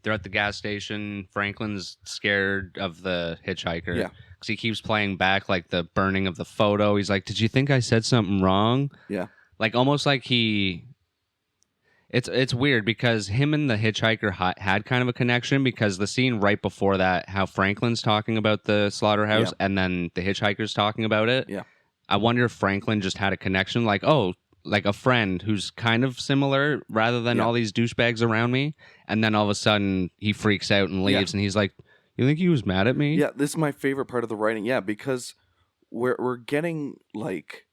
they're at the gas station. Franklin's scared of the hitchhiker. Yeah. Because he keeps playing back, like, the burning of the photo. He's like, did you think I said something wrong? Yeah. Like, almost like he... It's weird, because him and the hitchhiker had kind of a connection, because the scene right before that, how Franklin's talking about the slaughterhouse, and then the hitchhiker's talking about it. Yeah. I wonder if Franklin just had a connection, like, oh... like a friend who's kind of similar rather than all these douchebags around me. And then all of a sudden he freaks out and leaves and he's like, you think he was mad at me? Yeah, this is my favorite part of the writing. Yeah, because we're getting like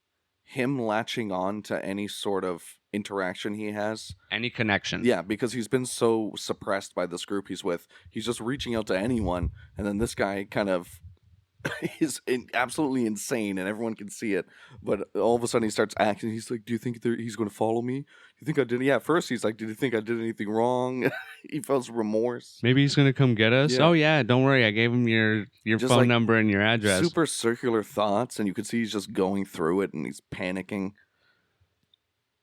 him latching on to any sort of interaction he has. Any connection. Yeah, because he's been so suppressed by this group he's with. He's just reaching out to anyone. And then this guy kind of is absolutely insane and everyone can see it, but all of a sudden he starts acting. He's like, do you think he's going to follow me? Do you think I did? Yeah, at first he's like, did you think I did anything wrong? He feels remorse. Maybe he's going to come get us. Oh yeah, don't worry, I gave him your phone number and your address. Super circular thoughts, and you can see he's just going through it and he's panicking.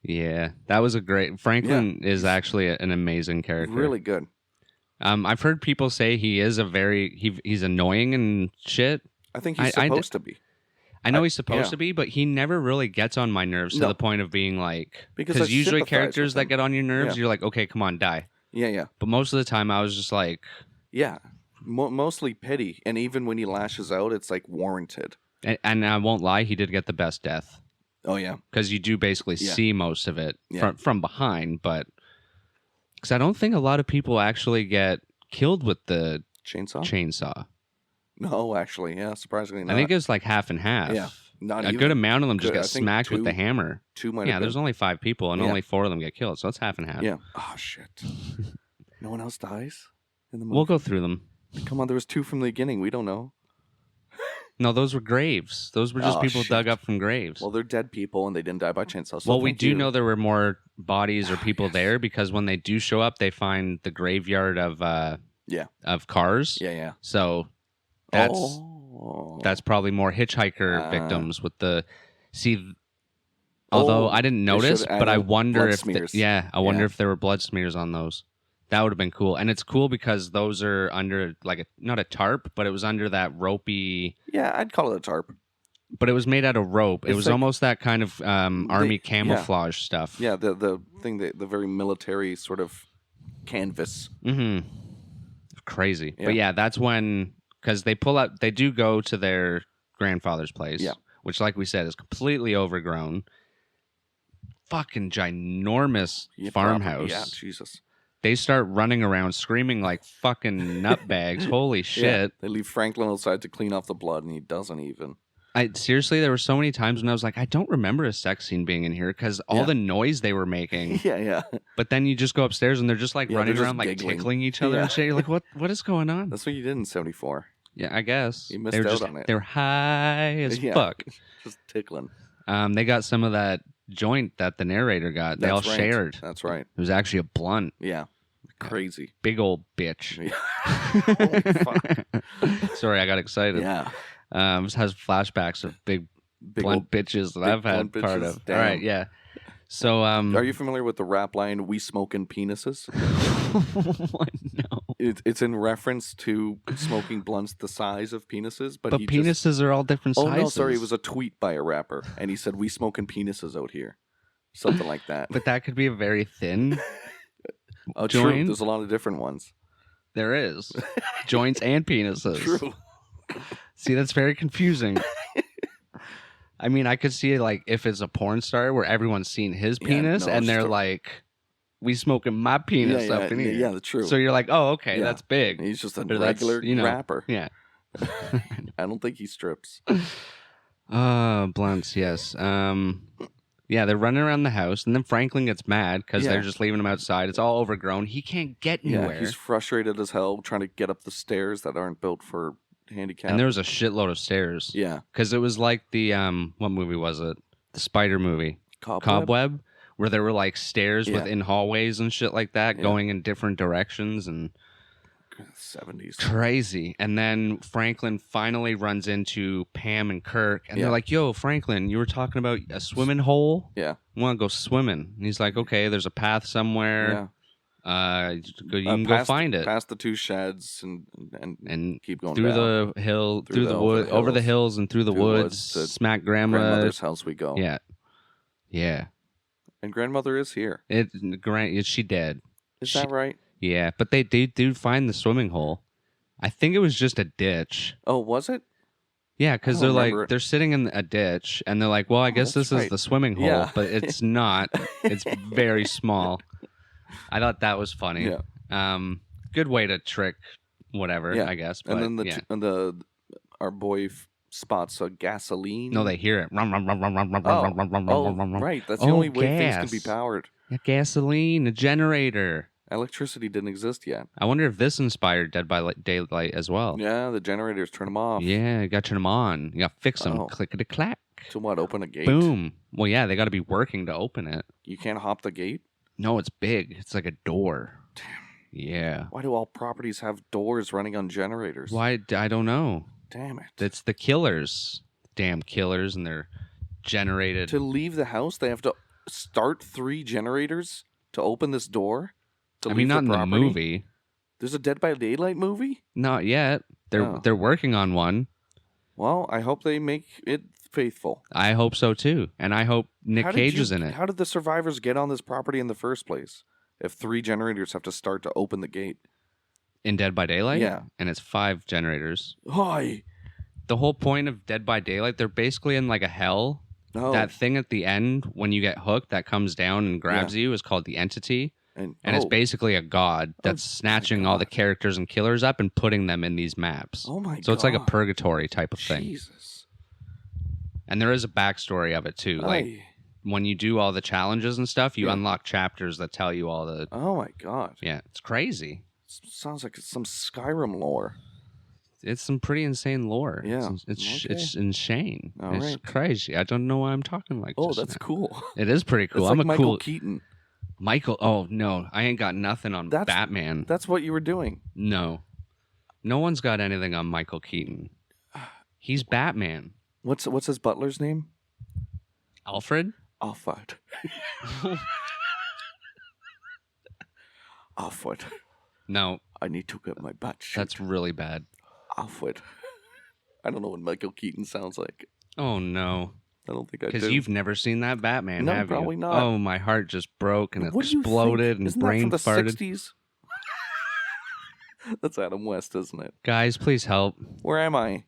Yeah, that was a great... Franklin is actually an amazing character. Really good. I've heard people say he is he's annoying and shit. I think he's supposed to be. I know he's supposed to be, but he never really gets on my nerves to the point of being like... Because usually characters that get on your nerves, you're like, okay, come on, die. Yeah, yeah. But most of the time, I was just like... Yeah, mostly pity. And even when he lashes out, it's like warranted. And I won't lie, he did get the best death. Oh, yeah. Because you do basically see most of it from behind, but... Because I don't think a lot of people actually get killed with the chainsaw. No, actually, yeah, surprisingly not. I think it was like half and half. Yeah, not a good amount of them just get smacked with the hammer. There's only 5 people, and only 4 of them get killed, so it's half and half. Yeah. Oh shit. No one else dies in the movie. We'll go through them. Come on, there was 2 from the beginning. We don't know. No, those were graves. Those were just people dug up from graves. Well, they're dead people, and they didn't die by chainsaw. So well, we do know there were more bodies or people there, because when they do show up, they find the graveyard of cars. Yeah, yeah. So that's probably more hitchhiker victims with the... See, although I didn't notice, but I wonder if... I wonder if there were blood smears on those. That would have been cool. And it's cool because those are under, like, not a tarp, but it was under that ropey... Yeah, I'd call it a tarp. But it was made out of rope. It was like, almost that kind of army camouflage stuff. Yeah, the thing, the very military sort of canvas. Mm-hmm. Crazy. Yeah. But yeah, that's when... Because they pull out... They do go to their grandfather's place, which, like we said, is completely overgrown. Fucking ginormous farmhouse. Yeah, Jesus. They start running around screaming like fucking nutbags. Holy shit. Yeah, they leave Franklin outside to clean off the blood, and he doesn't even. Seriously, there were so many times when I was like, I don't remember a sex scene being in here because all the noise they were making. Yeah. But then you just go upstairs and they're just like running around like tickling each other and shit. You're like, what is going on? That's what you did in 74. Yeah, I guess. You missed out on it. They were high as fuck. Just tickling. They got some of that joint that the narrator got. They all shared. That's right. It was actually a blunt. Yeah. Crazy. Big old bitch. Yeah. Oh, fuck. Sorry, I got excited. Yeah. This has flashbacks of big blunt bitches that I've had part of. Damn. All right, yeah. So, are you familiar with the rap line, "We smoking penises"? No. It's in reference to smoking blunts the size of penises. But penises are all different sizes. Oh, no, sorry. It was a tweet by a rapper. And he said, "We smoking penises out here." Something like that. But that could be a very thin joint. True. There's a lot of different ones. There is. Joints and penises. True. See, that's very confusing. I mean, I could see like if it's a porn star where everyone's seen his penis and they're like, "We smoking my penis up in here." Yeah, that's true. So you're like, "Oh, okay, that's big." He's just a regular rapper. Yeah. I don't think he strips. Blunts, yes. Yeah, they're running around the house, and then Franklin gets mad because they're just leaving him outside. It's all overgrown. He can't get anywhere. Yeah, he's frustrated as hell trying to get up the stairs that aren't built for handicap. And there was a shitload of stairs. Yeah. Because it was like the, what movie was it? The spider movie. Cobweb? Where there were like stairs within hallways and shit like that going in different directions. And 70s. Crazy. And then Franklin finally runs into Pam and Kirk, and Yeah. they're like, yo, Franklin, you were talking about a swimming hole? Yeah. I want to go swimming. And he's like, okay, there's a path somewhere. Yeah. You can go find it. Past the two sheds and keep going through down. the hill, through the wood, over the hills and through the woods. To smack grandmother's house we go. Yeah. Yeah. And grandmother is here. She dead. Is that right? Yeah, but they do find the swimming hole. I think it was just a ditch. Oh, was it? Yeah, because they're sitting in a ditch, and they're like, well, I guess this is the swimming hole, Yeah. but it's not. It's very small. I thought that was funny. Yeah. Good way to trick whatever, I guess. But, and then our boy spots a gasoline. No, they hear it. Oh, right. That's the only way things can be powered. A gasoline, a generator. Electricity didn't exist yet. I wonder if this inspired Dead by Daylight as well. Yeah, the generators, turn them off. Yeah, you got to turn them on. You got to fix them. Clickety-clack. To what, open a gate? Boom. Well, yeah, they got to be working to open it. You can't hop the gate? No, it's big. It's like a door. Damn. Yeah. Why do all properties have doors running on generators? Why? I don't know. Damn it. It's the killers. Damn killers, and they're generated. To leave the house, they have to start 3 generators to open this door? I mean, not in the movie. There's a Dead by Daylight movie? Not yet. They're working on one. Well, I hope they make it faithful. I hope so too, and I hope Nick Cage is in it. How did the survivors get on this property in the first place? If 3 generators have to start to open the gate in Dead by Daylight, yeah, and it's 5 generators. Hi. The whole point of Dead by Daylight, they're basically in like a hell. Oh. That thing at the end when you get hooked that comes down and grabs you is called the Entity. And it's basically a god that's snatching all the characters and killers up and putting them in these maps. Oh my god. So it's like a purgatory type of thing. Jesus. And there is a backstory of it too. Like when you do all the challenges and stuff, you unlock chapters that tell you all the... Oh my god. Yeah, it's crazy. Sounds like some Skyrim lore. It's some pretty insane lore. Yeah. It's insane. It's right. crazy. I don't know why I'm talking like this. Oh, that's cool. It is pretty cool. It's I'm like a Michael cool... Keaton. Michael, oh no, I ain't got nothing on Batman. That's what you were doing. No one's got anything on Michael Keaton. He's Batman. What's his butler's name? Alfred. Alfred. Alfred. No, I need to get my bat sheet. That's really bad. Alfred. I don't know what Michael Keaton sounds like. Oh no. I don't think I do. Because you've never seen that Batman, no, have you? probably not. Oh, my heart just broke and What exploded and Isn't brain that from the farted. 60s? That's Adam West, isn't it? Guys, please help. Where am I?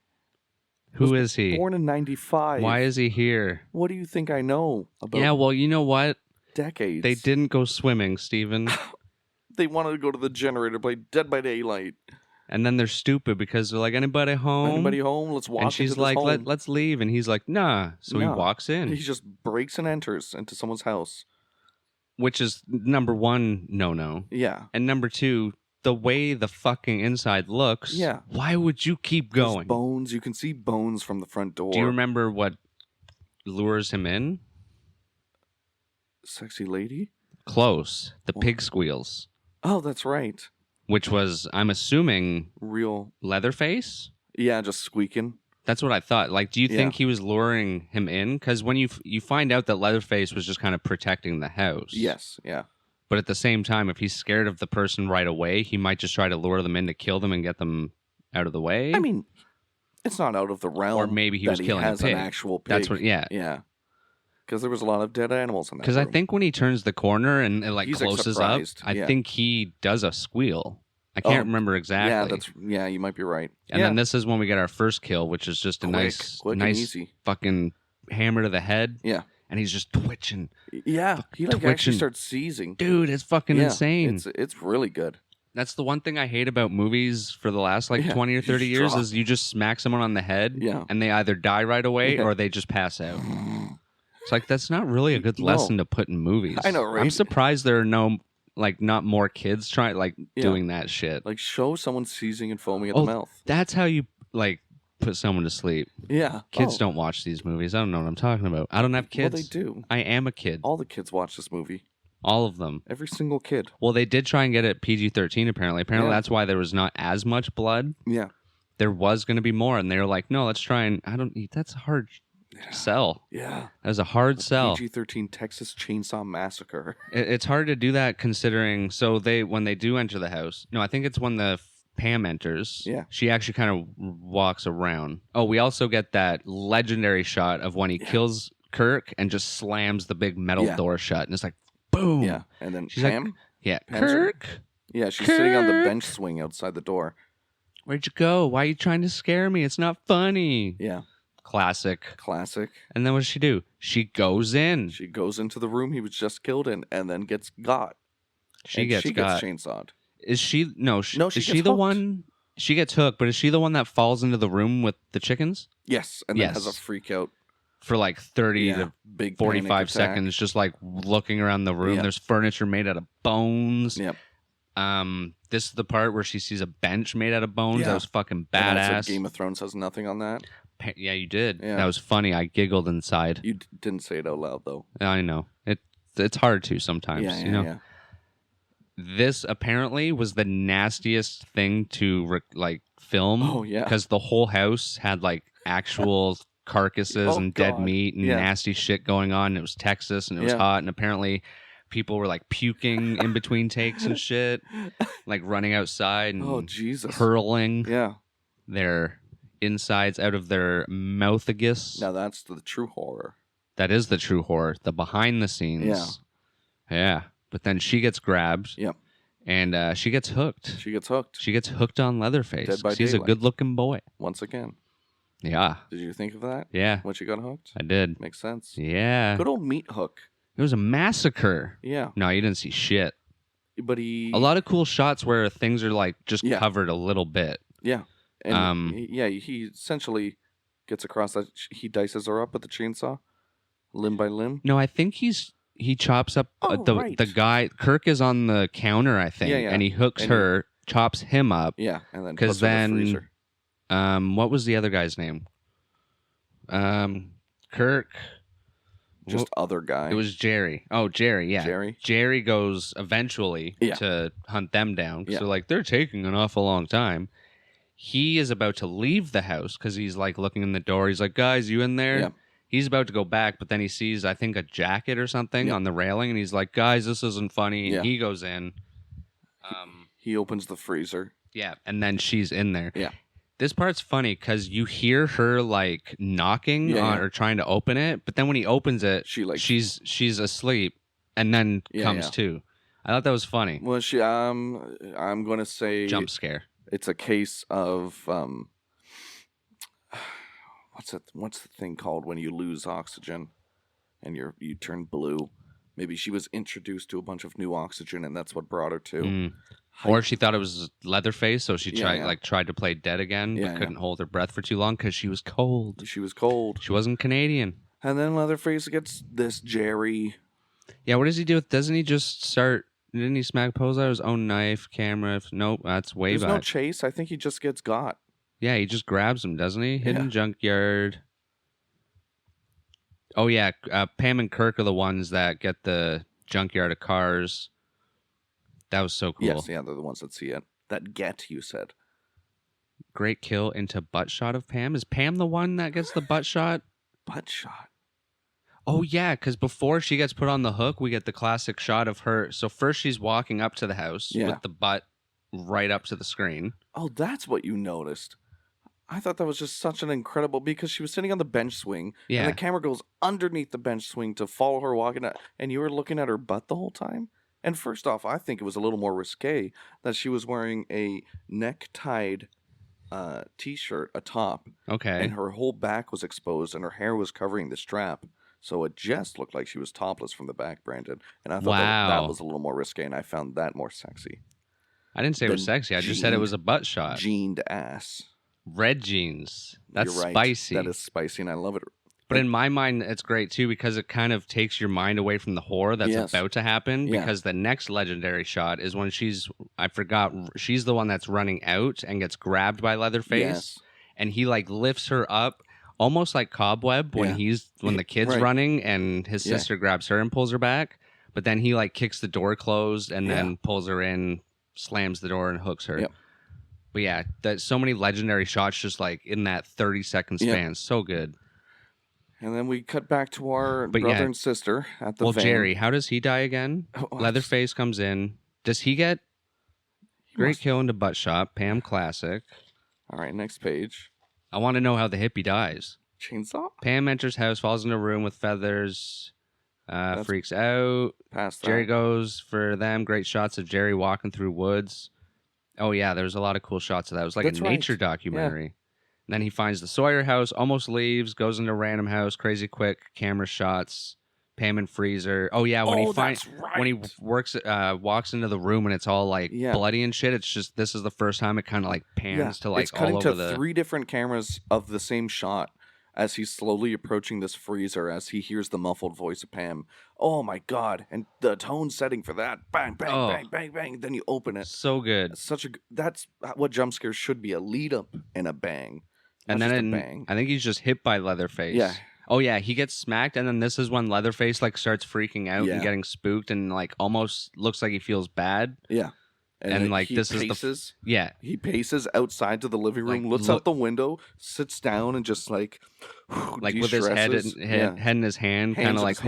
Who is he? Born in 95. Why is he here? What do you think I know about Yeah, well, you know what? decades? They didn't go swimming, Steven. They wanted to go to the generator, play Dead by Daylight. And then they're stupid because they're like, anybody home? Anybody home? Let's walk And she's into like, this home. let's leave. And he's like, nah. So he walks in. He just breaks and enters into someone's house. Which is number one, no. Yeah. And number two, the way the fucking inside looks. Yeah. Why would you keep going? There's bones. You can see bones from the front door. Do you remember what lures him in? Sexy lady? Close. The pig squeals. Oh, that's right. Which was, I'm assuming, real Leatherface? Yeah, just squeaking. That's what I thought. Like, do you think he was luring him in? Because when you find out that Leatherface was just kind of protecting the house. Yes, yeah. But at the same time, if he's scared of the person right away, he might just try to lure them in to kill them and get them out of the way. I mean, it's not out of the realm. Or maybe he was killing a pig. An actual pig. That's what. Yeah. Yeah. Because there was a lot of dead animals in that. Because I think when he turns the corner and it he's closes like up, I think he does a squeal. I can't remember exactly. Yeah, you might be right. And then this is when we get our first kill, which is just a nice easy fucking hammer to the head. Yeah. And he's just twitching. Yeah, he actually starts seizing. Dude, it's fucking insane. It's really good. That's the one thing I hate about movies for the last 20 or 30 years is you just smack someone on the head and they either die right away or they just pass out. It's like, that's not really a good lesson to put in movies. I know, right? I'm surprised there are not more kids doing that shit. Like, show someone seizing and foaming at the mouth. That's how you, put someone to sleep. Yeah. Kids don't watch these movies. I don't know what I'm talking about. I don't have kids. Well, they do. I am a kid. All the kids watch this movie. All of them. Every single kid. Well, they did try and get it PG-13, apparently. Apparently, Yeah. that's why there was not as much blood. Yeah. There was going to be more, and they were like, no, let's try and... That's a hard sell. Yeah. That was a hard sell. PG-13 Texas Chainsaw Massacre. It's hard to do that considering... So when they do enter the house... No, I think it's when the Pam enters. Yeah. She actually kind of walks around. Oh, we also get that legendary shot of when he kills Kirk and just slams the big metal door shut, and it's like, boom. Yeah, and then she's Pam? like, yeah, Pam's Kirk. Yeah, she's sitting on the bench swing outside the door. Where'd you go? Why are you trying to scare me? It's not funny. Yeah. Classic. And then what does she do? She goes in. She goes into the room he was just killed in and then gets got. She gets chainsawed. Is she... No, she is she the hooked. one... She gets hooked, but is she the one that falls into the room with the chickens? Yes, and then has a freak out. For like 30 to big 45 seconds, just like looking around the room. Yep. There's furniture made out of bones. Yep. This is the part where she sees a bench made out of bones. Yeah. That was fucking And I badass. said Game of Thrones has nothing on that. Yeah, you did. Yeah. That was funny. I giggled inside. You didn't say it out loud, though. I know. It's hard to sometimes, you know? Yeah. This apparently was the nastiest thing to film. Oh, yeah. Because the whole house had like actual carcasses and dead God. meat and nasty shit going on. It was Texas and it was hot, and apparently people were like puking in between takes and shit, like running outside and Jesus. hurling Yeah. their insides out of their mouthagus. Now that's the true horror. That is the true horror, the behind the scenes. Yeah. But then she gets grabbed. Yep. And she gets hooked. She gets hooked. She gets hooked on Leatherface. Dead by He's a daylight. good-looking boy. Once again. Yeah. Did you think of that? Yeah. When she got hooked? I did. Makes sense. Yeah. Good old meat hook. It was a massacre. Yeah. No, you didn't see shit. But he... A lot of cool shots where things are like just Yeah. covered a little bit. Yeah. And he essentially gets across that he dices her up with the chainsaw, limb by limb. No, I think he chops up right. the guy. Kirk is on the counter, I think, Yeah. and he hooks And her, chops him up. Yeah, and then Because puts her in the freezer. what was the other guy's name? Kirk. Just other guy. It was Jerry. Oh, Jerry, yeah. Jerry? Jerry goes eventually to hunt them down. Yeah. So, like, they're taking an awful long time. He is about to leave the house because he's, like, looking in the door. He's like, guys, you in there? Yeah. He's about to go back, but then he sees, I think, a jacket or something on the railing, and he's like, guys, this isn't funny. And he goes in. He opens the freezer. Yeah, and then she's in there. Yeah. This part's funny because you hear her like knocking on or trying to open it, but then when he opens it, she's asleep and then comes to. I thought that was funny. Well, I'm going to say Jump scare. It's a case of what's the thing called when you lose oxygen and you turn blue? Maybe she was introduced to a bunch of new oxygen, and that's what brought her to. Or she thought it was Leatherface, so she tried to play dead again, but couldn't hold her breath for too long because she was cold. She was cold. She wasn't Canadian. And then Leatherface gets this Jerry. Yeah, what does he do? Doesn't he just start? Didn't he smack Pose out his own knife, camera? Nope, that's way There's back. no chase. I think he just gets got. Yeah, he just grabs him, doesn't he? Hidden junkyard. Oh, yeah. Pam and Kirk are the ones that get the junkyard of cars. That was so cool. Yes, yeah, they're the ones that see it. That get, you said. Great kill into butt shot of Pam. Is Pam the one that gets the butt shot? Butt shot? Oh, yeah, because before she gets put on the hook, we get the classic shot of her. So first she's walking up to the house with the butt right up to the screen. Oh, that's what you noticed. I thought that was just such an incredible, because she was sitting on the bench swing, and the camera goes underneath the bench swing to follow her walking out, and you were looking at her butt the whole time? And first off, I think it was a little more risque that she was wearing a neck-tied T-shirt, a top. Okay. And her whole back was exposed, and her hair was covering the strap. So it just looked like she was topless from the back, Brandon. And I thought that was a little more risque, and I found that more sexy. I didn't say it was sexy. I just said it was a butt shot. Jeaned ass. Red jeans. That's You're right. spicy. That is spicy, and I love it. But in my mind, it's great, too, because it kind of takes your mind away from the horror that's about to happen. Yeah. Because the next legendary shot is when she's the one that's running out and gets grabbed by Leatherface. Yes. And he, like, lifts her up, almost like Cobweb when the kid's running and his sister grabs her and pulls her back. But then he like kicks the door closed and then pulls her in, slams the door and hooks her. Yep. But yeah, that's so many legendary shots just like in that 30-second span. Yep. So good. And then we cut back to our brother and sister at the van. Jerry, how does he die again? Leatherface comes in. Does he get great kill into butt shot? Pam classic. All right, next page. I want to know how the hippie dies. Chainsaw? Pam enters house, falls into a room with feathers, freaks out. Past that. Jerry goes for them. Great shots of Jerry walking through woods. Oh, yeah, there was a lot of cool shots of that. It was like a nature documentary. Yeah. And then he finds the Sawyer house, almost leaves, goes into a random house, crazy quick camera shots. Pam and Freezer. Oh yeah, when when he walks into the room and it's all like bloody and shit. It's just this is the first time it kind of like pans to like it's cutting all over to 3 different cameras of the same shot as he's slowly approaching this freezer as he hears the muffled voice of Pam. Oh my god! And the tone setting for that, bang bang bang bang bang. Then you open it. So good. That's what jump scares should be: a lead up and a bang. And then I think he's just hit by Leatherface. Yeah. Oh yeah, he gets smacked, and then this is when Leatherface like starts freaking out and getting spooked, and like almost looks like he feels bad. Yeah, and like he this paces, is he paces outside to the living room, looks out the window, sits down, and just like with his head in his hand, kind of like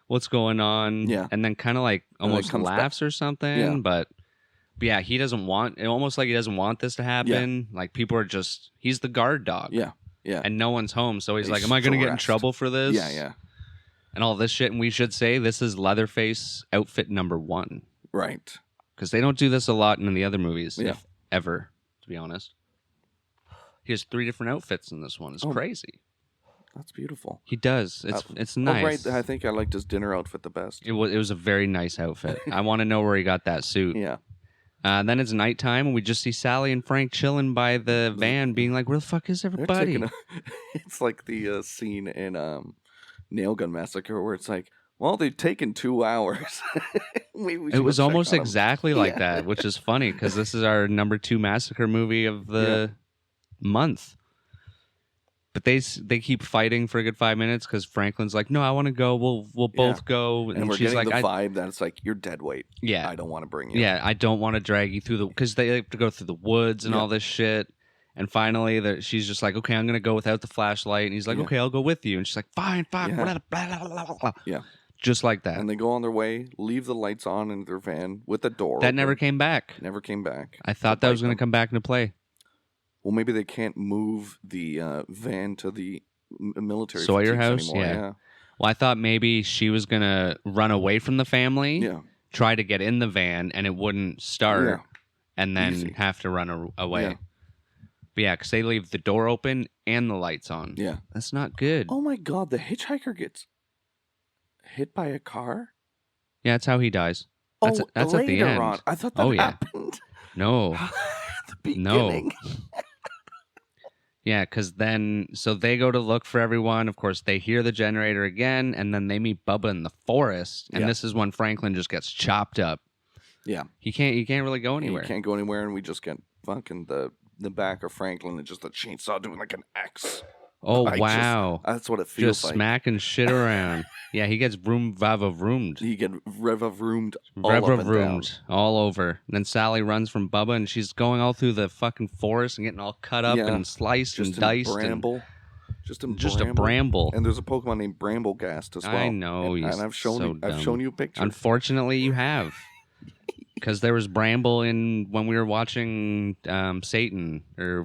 what's going on? Yeah, and then kind of like almost laughs or something. Yeah. But yeah, he doesn't want it. Almost like he doesn't want this to happen. Yeah. Like people are just he's the guard dog. Yeah. Yeah. And no one's home, so he's like, am I going to get in trouble for this? Yeah, yeah. And all this shit, and we should say this is Leatherface outfit number 1. Right. Because they don't do this a lot in the other movies, if ever, to be honest. He has 3 different outfits in this one. It's crazy. That's beautiful. He does. It's nice. Right. I think I liked his dinner outfit the best. It was a very nice outfit. I want to know where he got that suit. Yeah. Then it's nighttime, and we just see Sally and Frank chilling by the van, being like, where the fuck is everybody? It's like the scene in Nail Gun Massacre where it's like, well, they've taken 2 hours. It was almost exactly like that, which is funny, because this is our number 2 massacre movie of the month. But they keep fighting for a good 5 minutes because Franklin's like, no, I want to go. We'll both go. And we're she's getting like, the vibe that it's like, you're dead weight. Yeah. I don't want to bring you. Yeah, I don't want to drag you through because they have to go through the woods and all this shit. And finally, she's just like, okay, I'm going to go without the flashlight. And he's like, okay, I'll go with you. And she's like, fine. Yeah. Blah, blah, blah, blah. Yeah. Just like that. And they go on their way, leave the lights on in their van with the door that open. Never came back. Never came back. I thought that was going to come back into play. Well, maybe they can't move the van to the military Sawyer house anymore. Yeah. Well, I thought maybe she was gonna run away from the family, try to get in the van, and it wouldn't start, and then have to run away. Yeah. But yeah, because they leave the door open and the lights on. Yeah, that's not good. Oh my god, the hitchhiker gets hit by a car. Yeah, that's how he dies. That's at the end. On. I thought that happened. No, at the beginning. No. Yeah, because then, so they go to look for everyone. Of course, they hear the generator again, and then they meet Bubba in the forest. And this is when Franklin just gets chopped up. Yeah. He can't really go anywhere. He can't go anywhere, and we just get fucking the back of Franklin and just the chainsaw doing like an X. Oh, wow. That's what it feels like. Just smacking shit around. Yeah, he gets roomed. He gets roomed all over. And then Sally runs from Bubba, and she's going all through the fucking forest and getting all cut up and sliced and diced. Just a bramble. And there's a Pokemon named Bramblegast as well. I know. And I've shown you a picture. Unfortunately, you have. Because there was Bramble when we were watching Satan or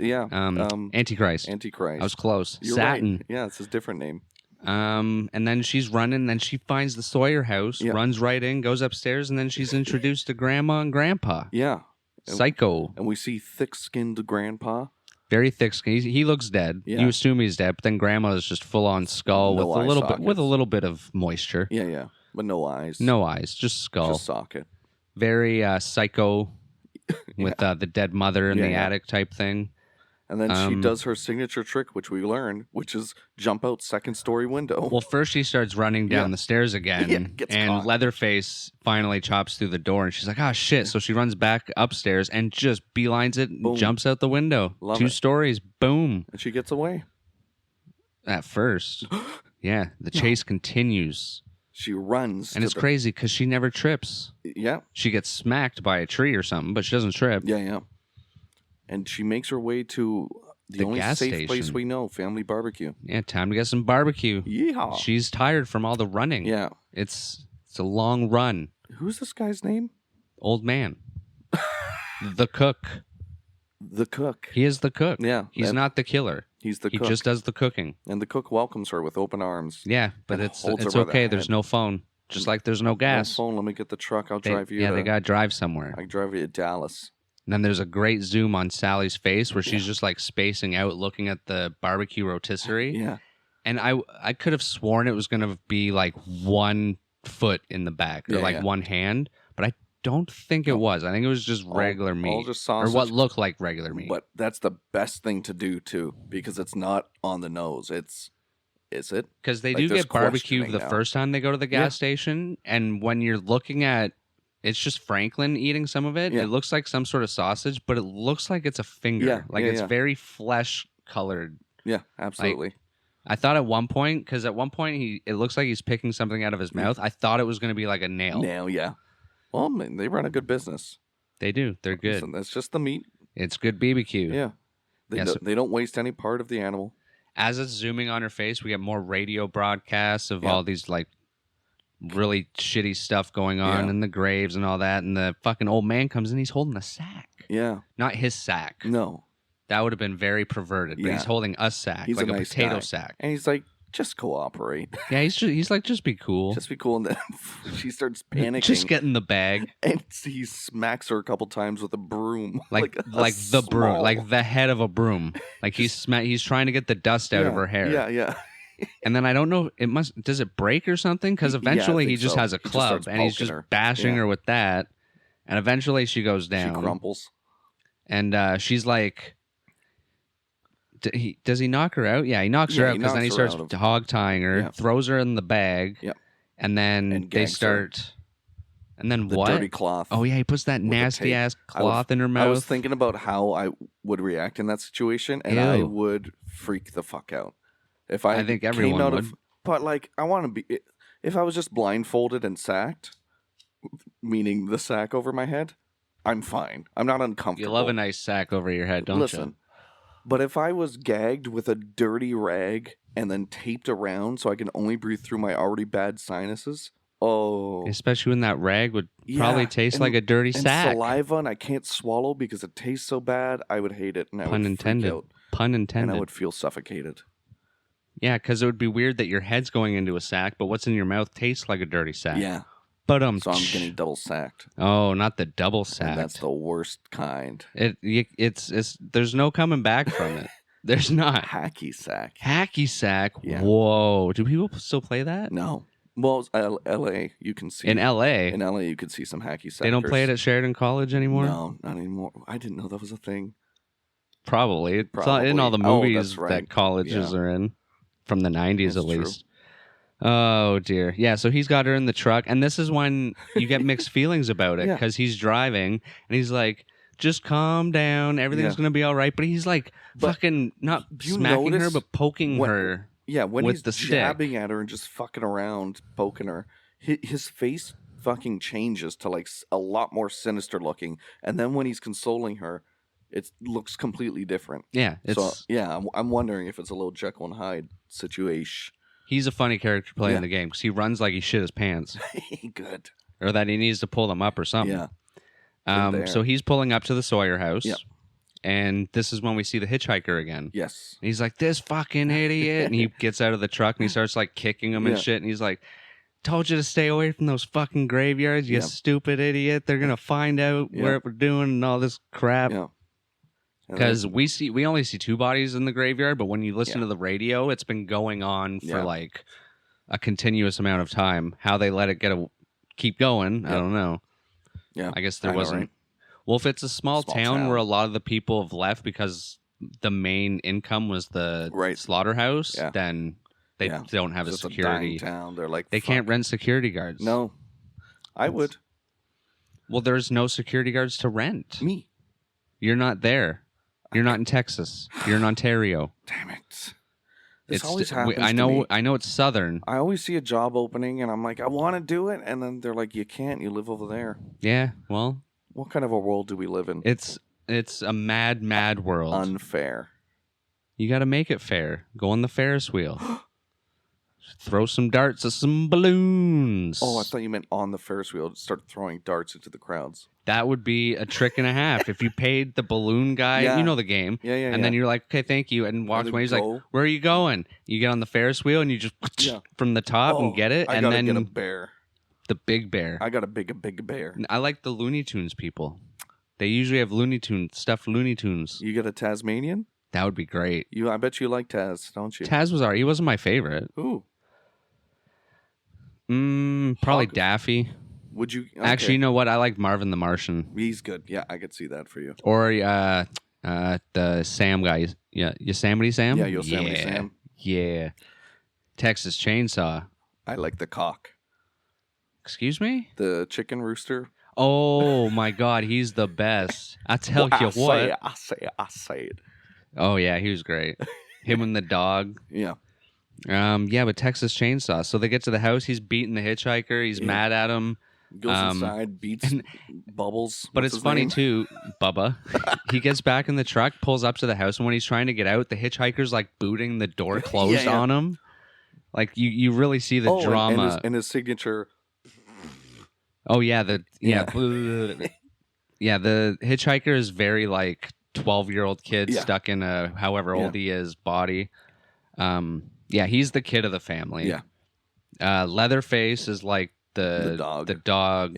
Antichrist. Antichrist. I was close. You're Satin. Right. Yeah, it's his different name. And then she's running, then she finds the Sawyer house, runs right in, goes upstairs, and then she's introduced to Grandma and Grandpa. Yeah. Psycho. And we see thick-skinned Grandpa. Very thick skin. He looks dead. Yeah. You assume he's dead, but then Grandma is just full on skull with a little bit of moisture. Yeah, yeah. But no eyes. No eyes, just skull. Just socket. Very psycho with the dead mother in the attic type thing. And then she does her signature trick, which we learn, which is jump out second-story window. Well, first she starts running down the stairs again, and caught. Leatherface finally chops through the door, and she's like, "Ah, shit!" So she runs back upstairs and just beelines it, and jumps out the window. Love 2 it. stories, boom. And she gets away. At first, yeah, the chase continues. She runs. And it's crazy because she never trips. Yeah. She gets smacked by a tree or something, but she doesn't trip. Yeah. And she makes her way to the only gas safe station. place we know, Family Barbecue. Yeah, time to get some barbecue. Yeehaw. She's tired from all the running. Yeah. It's a long run. Who's this guy's name? Old man. The cook. The cook. He is the cook. Yeah. He's not the killer. He's the cook. He just does the cooking. And the cook welcomes her with open arms. Yeah, but And it's holds her by the okay. There's head. no phone. Just like there's no gas. No phone. Let me get the truck. I'll drive you. Yeah, they got to drive somewhere. I can drive you to Dallas. And then there's a great zoom on Sally's face where she's just like spacing out looking at the barbecue rotisserie. Yeah. And I could have sworn it was going to be like 1 foot in the back or one hand, but I don't think it was. I think it was just regular meat. All just sausage. Or what looked like regular meat. But that's the best thing to do, too, because it's not on the nose. Is it? Because they Like, do there's get barbecue questioning the now. first time they go to the gas station, and when you're looking at, it's just Franklin eating some of it. Yeah. It looks like some sort of sausage, but it looks like it's a finger. Yeah, Like yeah, it's yeah. very flesh colored. Yeah, absolutely. I thought at one point, because at one point it looks like he's picking something out of his mouth. I thought it was going to be like a nail. Nail, yeah. Well, man, they run a good business. They do. They're good. Listen, that's just the meat. It's good BBQ. Yeah. They don't waste any part of the animal. As it's zooming on her face, we get more radio broadcasts of Yeah. all these like really shitty stuff going on in the graves and all that. And the fucking old man comes in, he's holding a sack. Yeah. Not his sack. No. That would have been very perverted. But Yeah. he's holding a sack, He's like a a nice potato guy. sack. And he's like, just cooperate. Yeah, he's like, just be cool. Just be cool. And then she starts panicking. Just get in the bag. And he smacks her a couple times with a broom. Like the broom, like the head of a broom. Like he's trying to get the dust out of her hair. Yeah. And then I don't know, does it break or something? Because eventually he just has a He just club starts and he's poking just her. bashing her with that. And eventually she goes down. She crumples. And she's like, does he knock her out? Yeah, he knocks her out because then he starts hog tying her, throws her in the bag, and then they start. And then the what? Dirty cloth. Oh yeah, he puts that nasty ass cloth in her mouth. I was thinking about how I would react in that situation, and I would freak the fuck out. If I think everyone would. But like, I want to be. If I was just blindfolded and sacked, meaning the sack over my head, I'm fine. I'm not uncomfortable. You love a nice sack over your head, don't you? But if I was gagged with a dirty rag and then taped around so I can only breathe through my already bad sinuses, especially when that rag would probably taste like a dirty sack. And saliva, and I can't swallow because it tastes so bad, I would hate it. And I Pun would intended. freak out. Pun intended. And I would feel suffocated. Yeah, because it would be weird that your head's going into a sack, but what's in your mouth tastes like a dirty sack. Yeah. But so I'm getting double sacked. Oh, not the double sack. That's the worst kind. It's there's no coming back from it. There's not. Hacky sack. Hacky sack. Yeah. Whoa. Do people still play that? No. Well, L.A. you can see. In L.A. In L.A. you can see some hacky sackers. They don't play it at Sheridan College anymore? No, not anymore. I didn't know that was a thing. Probably. It's in all the movies that colleges are in. From the 90s, at least. Oh, dear. Yeah, so he's got her in the truck. And this is when you get mixed feelings about it. Because he's driving. And he's like, just calm down. Everything's going to be all right. But he's like fucking not smacking her, but poking her. Yeah, when with he's the jabbing stick. at her and just fucking around, poking her, his face fucking changes to like a lot more sinister looking. And then when he's consoling her, it looks completely different. Yeah. I'm wondering if it's a little Jekyll and Hyde situation. He's a funny character playing the game because he runs like he shit his pants. Good. Or that he needs to pull them up or something. Yeah. So he's pulling up to the Sawyer house. Yeah. And this is when we see the hitchhiker again. Yes. And he's like, this fucking idiot. And he gets out of the truck and he starts like kicking him and shit. And he's like, told you to stay away from those fucking graveyards, you stupid idiot. They're going to find out what we're doing and all this crap. Yeah. Because we only see 2 bodies in the graveyard, but when you listen to the radio, it's been going on for like a continuous amount of time. How they let it keep going, I don't know. Yeah, I guess there wasn't. Right? Well, if it's a small town where a lot of the people have left because the main income was the slaughterhouse, then they don't have a security. It's a dying town. They're like, they can't rent security guards. No, I would. Well, there's no security guards to rent. Me. You're not there. You're not in Texas. You're in Ontario. Damn it. This always happens I to me. know it's Southern. I always see a job opening, and I'm like, I want to do it, and then they're like, you can't. You live over there. Yeah, well, What kind of a world do we live in? it's a mad world. Unfair. You got to make it fair. Go on the Ferris wheel. Throw some darts at some balloons. Oh, I thought you meant on the Ferris wheel. Start throwing darts into the crowds. That would be a trick and a half. If you paid the balloon guy, Yeah. you know the game. Yeah. And then you're like, okay, thank you. And walks away. He's like, where are you going? You get on the Ferris wheel and you just from the top and get it. I gotta get a bear. The big bear. I got a big bear. I like the Looney Tunes people. They usually have stuffed Looney Tunes. You get a Tasmanian? That would be great. I bet you like Taz, don't you? Taz was alright. He wasn't my favorite. Ooh. Probably Daffy. Would you? Okay. Actually, you know what? I like Marvin the Martian. He's good. Yeah, I could see that for you. Or the Sam guy. Yeah, Yosemite Sam? Yeah, Yosemite Sam. Yeah. Texas Chainsaw. I like the cock. Excuse me? The chicken rooster. Oh my God, he's the best. I tell you what. I say it. Oh yeah, he was great. Him and the dog. Yeah. Yeah, but Texas Chainsaw. So they get to the house. He's beating the hitchhiker. He's mad at him. Goes inside, beats Bubbles. But it's funny too, Bubba. He gets back in the truck, pulls up to the house, and when he's trying to get out, the hitchhiker's like booting the door closed on him. Like you really see the drama. And his signature. Oh yeah, the hitchhiker is very like 12-year-old kid stuck in a however old he is body. Yeah, he's the kid of the family. Yeah. Leatherface is like the dog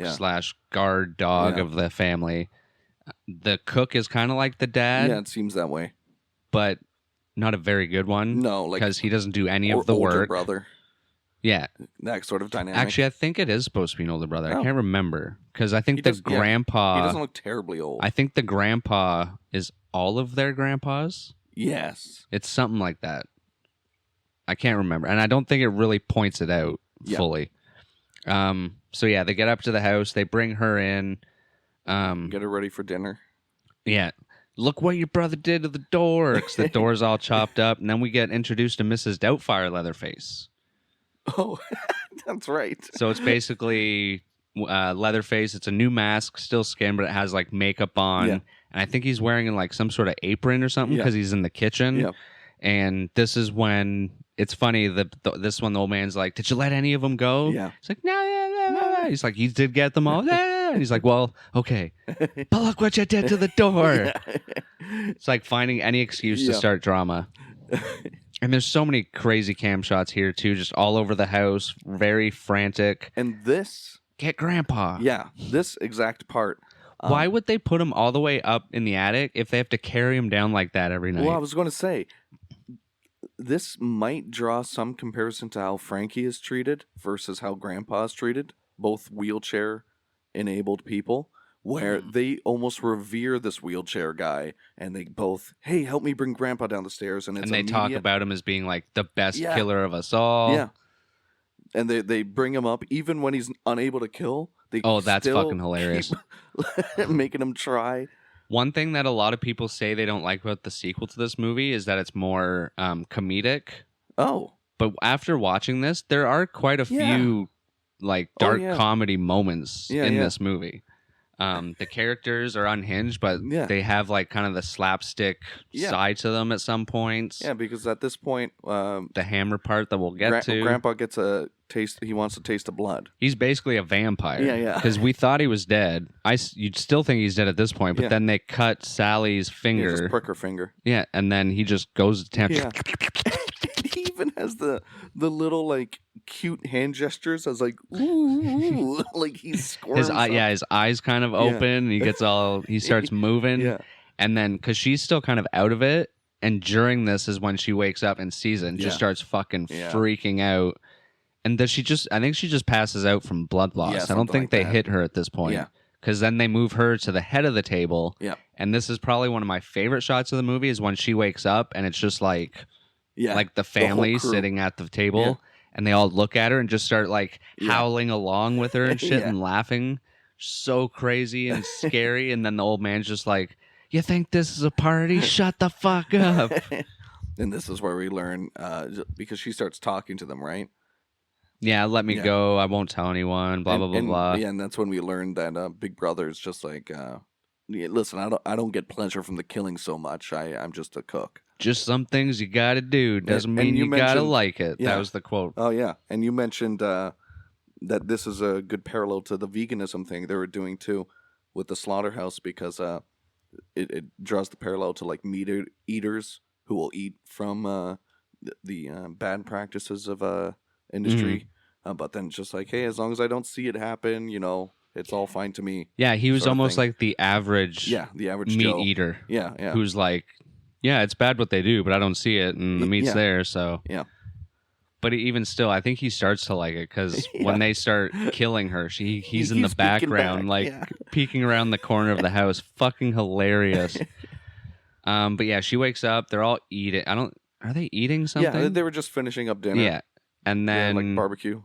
/ guard dog of the family. The cook is kind of like the dad. Yeah, it seems that way. But not a very good one. No, like because he doesn't do any of the work. Brother. Yeah. That sort of dynamic. Actually, I think it is supposed to be an older brother. I can't remember. Because I think grandpa... He doesn't look terribly old. I think the grandpa is all of their grandpas. Yes. It's something like that. I can't remember. And I don't think it really points it out fully. So yeah, they get up to the house. They bring her in. Get her ready for dinner. Yeah. Look what your brother did to the door. Because the door's all chopped up. And then we get introduced to Mrs. Doubtfire Leatherface. Oh, that's right. So it's basically Leatherface. It's a new mask, still skin, but it has like makeup on. Yeah. And I think he's wearing like some sort of apron or something because he's in the kitchen. Yeah. And this is when it's funny. This one, the old man's like, "Did you let any of them go?" Yeah. It's like, no. He's like, "You did get them all." And he's like, "Well, okay, but look what you did to the door." It's like finding any excuse to start drama. And there's so many crazy cam shots here too, just all over the house, very frantic. And this, get Grandpa. Yeah, this exact part. Why would they put him all the way up in the attic if they have to carry him down like that every night? Well, I was going to say, this might draw some comparison to how Frankie is treated versus how Grandpa is treated, both wheelchair-enabled people, where they almost revere this wheelchair guy, and they both, hey, help me bring Grandpa down the stairs, and they talk about him as being like the best killer of us all. Yeah. And they bring him up, even when he's unable to kill. That's fucking hilarious. Making him try. One thing that a lot of people say they don't like about the sequel to this movie is that it's more comedic. Oh. But after watching this, there are quite a few like dark comedy moments in this movie. The characters are unhinged, but they have like kind of the slapstick side to them at some points. Yeah, because at this point, the hammer part that we'll get to, Grandpa gets a taste. He wants a taste of blood. He's basically a vampire. Yeah. Because we thought he was dead. You'd still think he's dead at this point, but then they cut Sally's finger. Just prick her finger. Yeah, and then he just goes to town. Yeah. He even has the little like cute hand gestures. I was like, ooh, like he's squirms. His eyes kind of open. And he gets he starts moving. Yeah. And then because she's still kind of out of it, and during this is when she wakes up and sees it and just starts fucking freaking out. And I think she just passes out from blood loss. I don't think they hit her at this point. Yeah. Because then they move her to the head of the table. Yeah. And this is probably one of my favorite shots of the movie is when she wakes up and it's just like the family sitting at the table. Yeah. And they all look at her and just start like howling along with her and shit and laughing. So crazy and scary. And then the old man's just like, "You think this is a party? Shut the fuck up." And this is where we learn, because she starts talking to them, right? Yeah, let me Yeah. go. I won't tell anyone. Blah blah blah blah. Yeah, and that's when we learned that Big Brother is just like, yeah, listen, I don't get pleasure from the killing so much. I'm just a cook. Just some things you gotta do. Doesn't And mean you you gotta mentioned- like it. yeah. That was the quote. Oh yeah, and you mentioned that this is a good parallel to the veganism thing they were doing too, with the slaughterhouse, because it draws the parallel to like meat eaters who will eat from the bad practices of industry, but then just like, hey, as long as I don't see it happen, it's all fine to me. Yeah, he was sort of almost thing. like the average The average meat Joe. eater. Yeah, yeah. Who's like, yeah, it's bad what they do, but I don't see it, and the meat's Yeah. there, so. Yeah. But even still, I think he starts to like it because Yeah. when they start killing her, he's in the He's peeking background, back, like yeah. peeking around the corner of the house. Fucking hilarious. But yeah, she wakes up. They're all eating. Are they eating something? Yeah, they were just finishing up dinner. Yeah. And then like barbecue.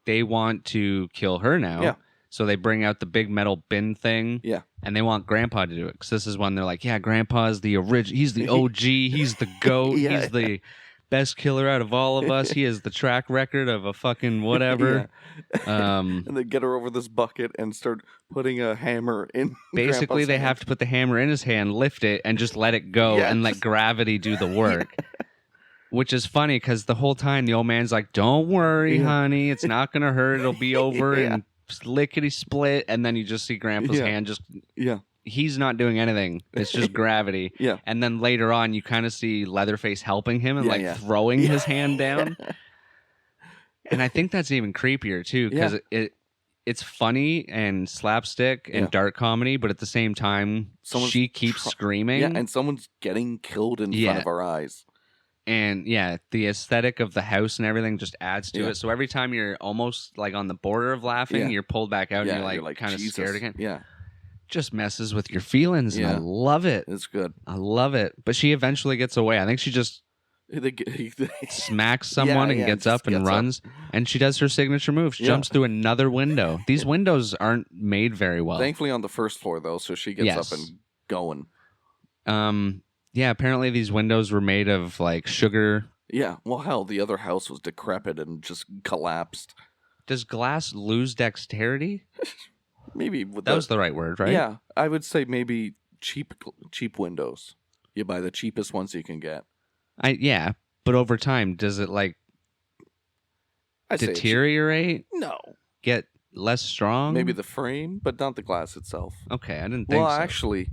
they want to kill her now. Yeah. So they bring out the big metal bin thing. Yeah. And they want Grandpa to do it because this is when they're like, yeah, Grandpa's the original. He's the OG. He's the GOAT. Yeah. He's the best killer out of all of us. He has the track record of a fucking whatever. And they get her over this bucket and start putting a hammer in. Basically, Grandpa's they hand. have to put the hammer in his hand, lift it, and just let it go Yeah, and let just- gravity do the work. Which is funny because the whole time the old man's like, don't worry, Yeah. honey. It's not going to hurt. It'll be over Yeah. and lickety split. And then you just see Grandpa's Yeah. hand just, Yeah. he's not doing anything. It's just gravity. Yeah. And then later on, you kind of see Leatherface helping him and Yeah. throwing his hand down. And I think that's even creepier too because it's funny and slapstick and Yeah. dark comedy, but at the same time, Someone's she keeps screaming. Yeah, and someone's getting killed in front of our eyes. And yeah, the aesthetic of the house and everything just adds to Yeah. it. So every time you're almost like on the border of laughing, Yeah. you're pulled back out Yeah, and you're you're like kind of Jesus. scared again. Yeah, Just messes with your feelings, and I Yeah. love it. it's good. I love it. But she eventually gets away. I think she just smacks someone and yeah, gets just up and gets up. runs, and she does her signature move. She Yeah. jumps through another window. These windows aren't made very well. Thankfully on the first floor though, so she gets Yes. up and going. Yeah, apparently these windows were made of like sugar. Yeah, well, hell, the other house was decrepit and just collapsed. Does glass lose dexterity? Maybe with That was the right word, right? Yeah, I would say maybe cheap windows. You buy the cheapest ones you can get. Yeah, but over time, does it like I say deteriorate? no, Get less strong? maybe the frame, but not the glass itself. Okay, I didn't think Well, so. actually,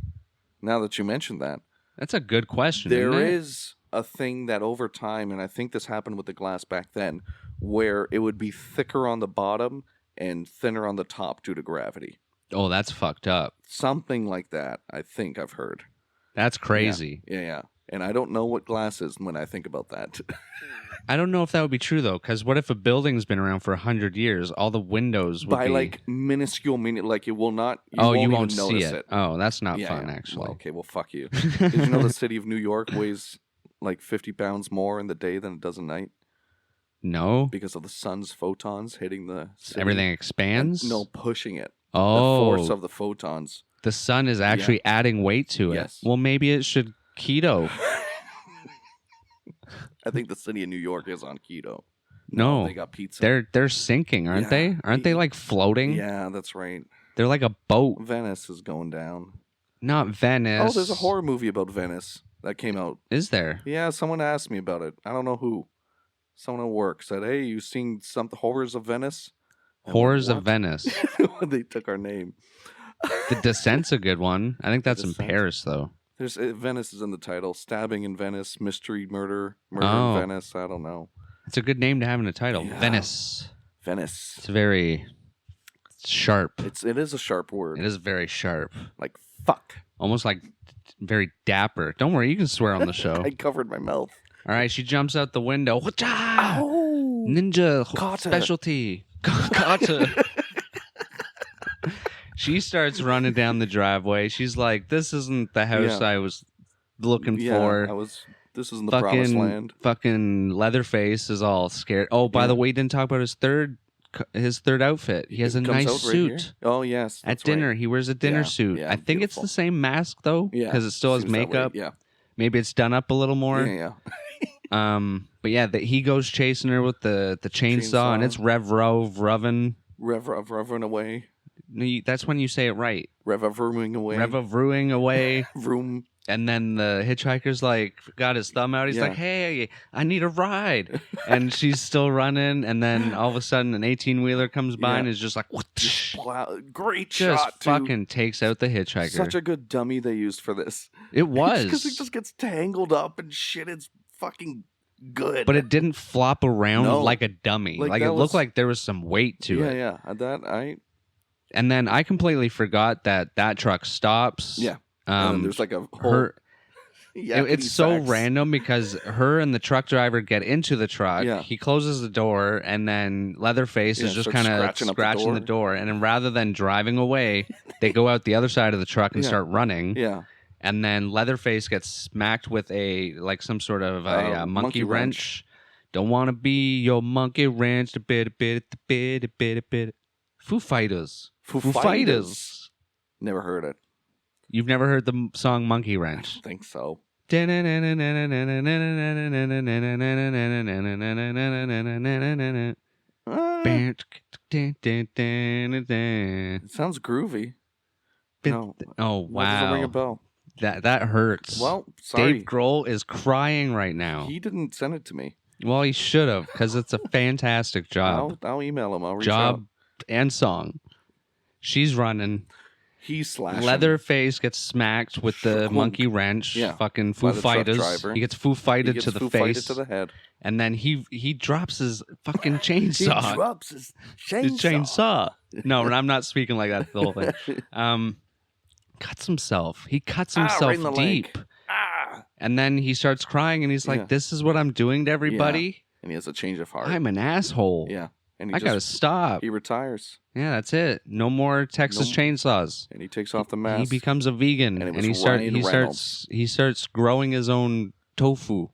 now that you mentioned that, That's a good question. there isn't it? is a thing that over time, and I think this happened with the glass back then, where it would be thicker on the bottom and thinner on the top due to gravity. Oh, that's fucked up. Something like that, I think I've heard. That's crazy. Yeah. And I don't know what glass is when I think about that. I don't know if that would be true though, because what if a building's been around for 100 years? All the windows would By be like minuscule, like it will not. you won't won't even see notice it. Oh, that's not fun yeah. actually. Well, okay, well, fuck you. Did you know the city of New York weighs like 50 pounds more in the day than it does at night No, because of the sun's photons hitting the city? everything expands. No, pushing it. oh, The force of the photons. the sun is actually adding weight to it. Yes. Well, maybe it should keto. I think the city of New York is on keto. No, they got pizza. they're sinking, aren't Yeah. they? Aren't they like floating? Yeah, that's right. They're like a boat. Venice is going down. Not Venice. Oh, there's a horror movie about Venice that came out. Is there? Yeah, someone asked me about it. I don't know who. Someone at work said, "Hey, you seen some Horrors of Venice?" I went, Horrors of "What?" Venice. They took our name. The Descent's a good one. I think that's in Descent. Paris though. There's Venice is in the title. Stabbing in Venice, mystery murder Oh. in Venice. I don't know. It's a good name to have in a title. Yeah. Venice. Venice. It's very sharp. It is a sharp word. It is very sharp. Like fuck. Almost like very dapper. Don't worry, you can swear on the show. I covered my mouth. All right, she jumps out the window. Wha-cha! Oh. Ninja Kata. specialty. Kata. She starts running down the driveway. She's like, "This isn't the house Yeah. I was looking Yeah, for." This is in the promised land. Fucking Leatherface is all scared. Oh, by Yeah. the way, he didn't talk about his third outfit. He has a It comes nice out right here? suit. Oh yes. At that's dinner, right. he wears a dinner Yeah, suit. yeah, I think it's beautiful. the same mask though, Yeah. because it still has seems that way. makeup. Yeah. Maybe it's done up a little more. Yeah. But yeah, he goes chasing her with the chainsaw, and it's revving away. That's when you say it right. Revving away. Vroom. And then the hitchhiker's like got his thumb out. He's like, "Hey, I need a ride." And she's still running. And then all of a sudden, an 18-wheeler comes by and is just like, great just shot. Fucking takes out the hitchhiker. Such a good dummy they used for this. It was because it just gets tangled up and shit. It's fucking good. But it didn't flop around like a dummy. Like it looked like there was some weight to it. Yeah. And then I completely forgot that truck stops. Yeah. And there's like a whole... it's so random because her and the truck driver get into the truck. Yeah. He closes the door, and then Leatherface is just kind of scratching the door. And then rather than driving away, they go out the other side of the truck and start running. Yeah. And then Leatherface gets smacked with some sort of a monkey wrench. Don't want to be your monkey wrench. Foo Fighters. Never heard it. You've never heard the song Monkey Wrench? I don't think so. It sounds groovy. No. Oh, wow. Why does it ring a bell? That hurts. Well, sorry. Dave Grohl is crying right now. He didn't send it to me. Well, he should have, because it's a fantastic job. I'll email him. I'll reach out. And song. She's running. He's slashing. Leatherface gets smacked with the monkey wrench. Yeah. Fucking Foo Fighters. He gets Foo Fighted to the face. To the head. And then he drops his fucking chainsaw. He drops his chainsaw. No, I'm not speaking like that the whole thing. Cuts himself. He cuts himself right in the deep. leg. And then he starts crying, and he's like, "This is what I'm doing to everybody." Yeah. And he has a change of heart. I'm an asshole. Yeah. And I gotta stop. He retires. Yeah, that's it. No more Texas chainsaws. And he takes off the mask. He becomes a vegan, and he starts growing his own tofu.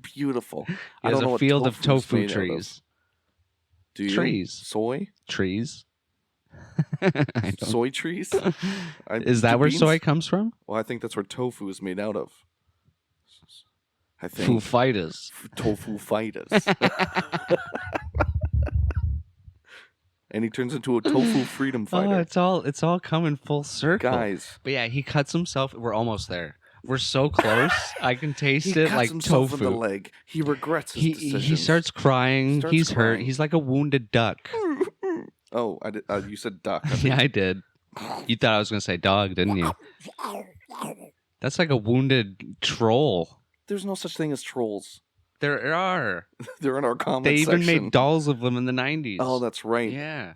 Beautiful. He has a field of tofu trees. Do you? Trees. Soy? Trees. Soy trees? Is that where soy comes from? Well, I think that's where tofu is made out of. I think. Foo Fighters. Tofu fighters. And he turns into a tofu freedom fighter. Oh, it's all coming full circle. Guys. But yeah, he cuts himself. We're almost there. We're so close. I can taste it like tofu. In the leg. He regrets his decisions. He starts crying. He's hurt. He's like a wounded duck. Oh, I did, you said duck. Yeah, I did. You thought I was going to say dog, didn't you? That's like a wounded troll. There's no such thing as trolls. There are. They're in our comment section. They even section. made dolls of them in the 90s. Oh, that's right. Yeah.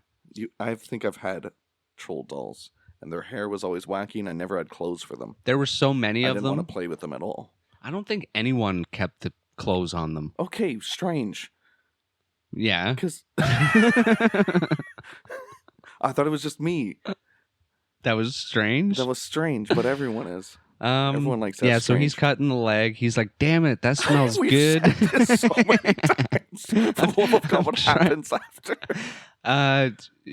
I think I've had troll dolls, and their hair was always wacky, and I never had clothes for them. There were so many of them. I didn't want to play with them at all. I don't think anyone kept the clothes on them. Okay, strange. Yeah. Because I thought it was just me. That was strange? That was strange, but everyone is. Everyone likes that. Yeah, strange. So he's cutting the leg. He's like, "Damn it, that smells good." Said this so many times. The love of God, what happens after?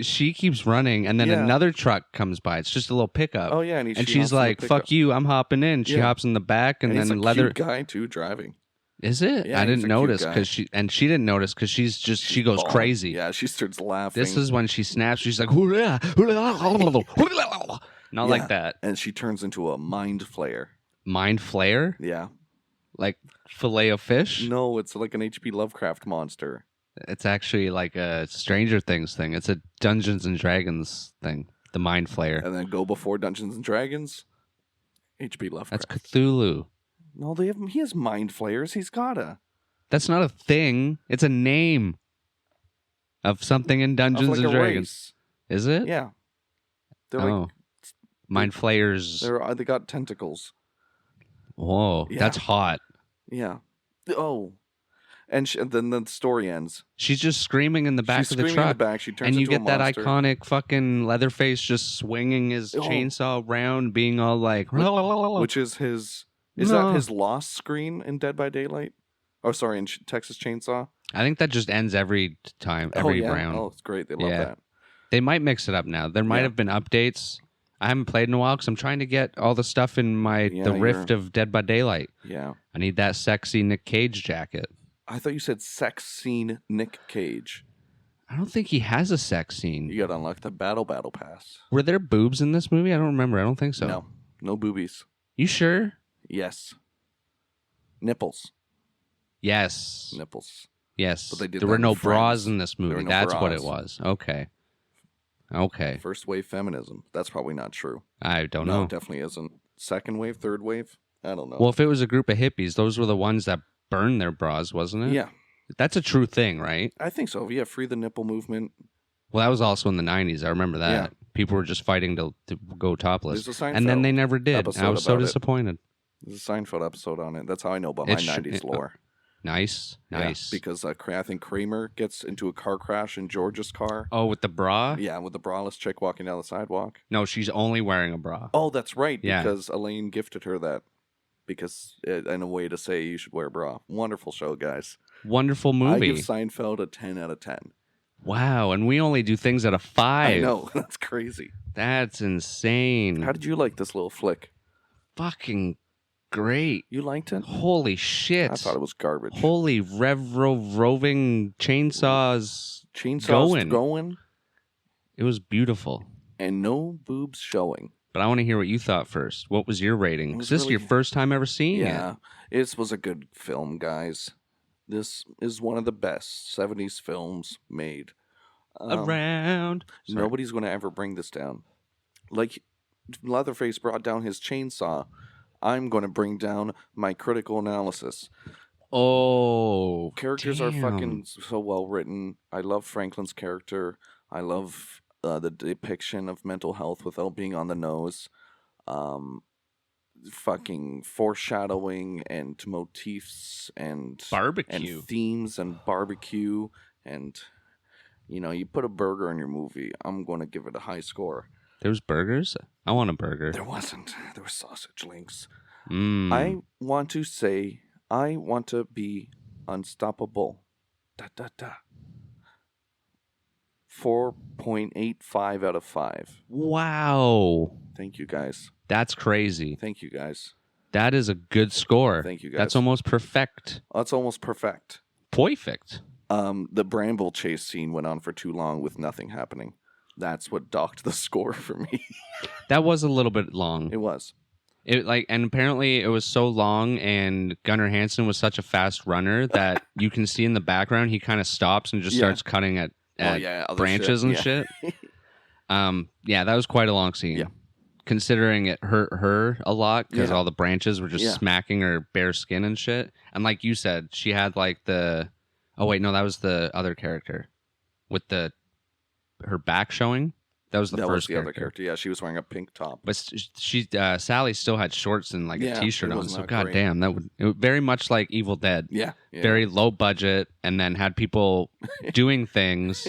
She keeps running, and then another truck comes by. It's just a little pickup. Oh yeah, and she's like, "Fuck you, I'm hopping in." She hops in the back, and then he's a cute guy too driving. Is it? Yeah, I didn't notice because she didn't notice because she goes bald. Crazy. Yeah, she starts laughing. This is when she snaps. She's like, not like that. And she turns into a mind flayer. Mind flayer? Yeah. Like fillet of fish? No, it's like an H.P. Lovecraft monster. It's actually like a Stranger Things thing. It's a Dungeons and Dragons thing. The mind flayer. And then go before Dungeons and Dragons. H.P. Lovecraft. That's Cthulhu. No, he has mind flayers. He's gotta. That's not a thing. It's a name of something in Dungeons and Dragons. Race. Is it? Yeah. They're mind flayers. They got tentacles. Whoa, that's hot. Yeah. Oh. And then the story ends. She's just screaming in the back of the truck. In the back. She turns and you into get that monster. iconic fucking Leatherface just swinging his chainsaw around, being all like... Which is his... Is that his lost screen in Dead by Daylight? Oh, sorry, in Texas Chainsaw? I think that just ends every time, every round. Oh, it's great. They love that. They might mix it up now. There might have been updates. I haven't played in a while because I'm trying to get all the stuff in the Rift of Dead by Daylight. Yeah. I need that sexy Nick Cage jacket. I thought you said sex scene Nick Cage. I don't think he has a sex scene. You got to unlock the battle pass. Were there boobs in this movie? I don't remember. I don't think so. No boobies. You sure? Yes. Nipples. Yes. Nipples. Yes. But they did there were no bras in this movie. That's what it was. Okay. First wave feminism. That's probably not true. I don't know. No, it definitely isn't. Second wave, third wave? I don't know. Well, if it was a group of hippies, those were the ones that burned their bras, wasn't it? Yeah. That's a true thing, right? I think so. Yeah, free the nipple movement. Well, that was also in the 90s. I remember that. Yeah. People were just fighting to go topless. There's a Seinfeld and then they never did. I was so disappointed. There's a Seinfeld episode on it. That's how I know about my 90s lore. Nice. Because I think Kramer gets into a car crash in George's car. Oh, with the bra? Yeah, with the braless chick walking down the sidewalk. No, she's only wearing a bra. Oh, that's right. Yeah. Because Elaine gifted her that. Because in a way to say you should wear a bra. Wonderful show, guys. Wonderful movie. I give Seinfeld a 10 out of 10. Wow, and we only do things at a 5. I know. That's crazy. That's insane. How did you like this little flick? Fucking great. You liked it? Holy shit. I thought it was garbage. Holy roving chainsaws going. It was beautiful. And no boobs showing. But I want to hear what you thought first. What was your rating? Is this your first time ever seeing it? Yeah, it was a good film, guys. This is one of the best 70s films made. Around. Sorry. Nobody's going to ever bring this down. Like Leatherface brought down his chainsaw, I'm going to bring down my critical analysis. Oh, characters are fucking so well written. I love Franklin's character. I love the depiction of mental health without being on the nose. Fucking foreshadowing and motifs and barbecue and themes and barbecue and you put a burger in your movie, I'm going to give it a high score. There's burgers? I want a burger. There wasn't. There were sausage links. I want to say I want to be unstoppable. 4.85 out of 5. Wow. Thank you, guys. That's crazy. Thank you, guys. That is a good score. Thank you, guys. That's almost perfect. That's almost perfect. Perfect. The bramble chase scene went on for too long with nothing happening. That's what docked the score for me. That was a little bit long. It was. And apparently it was so long, and Gunnar Hansen was such a fast runner that you can see in the background he kind of stops and just starts cutting at branches and shit. That was quite a long scene. Yeah. Considering it hurt her a lot because all the branches were just smacking her bare skin and shit. And like you said, she had like the... Oh, wait, no, that was the other character with her back showing. That was the first character. Other character. Yeah, she was wearing a pink top. But Sally still had shorts and like a t-shirt on. So goddamn, it was very much like Evil Dead. Yeah. Very low budget, and then had people doing things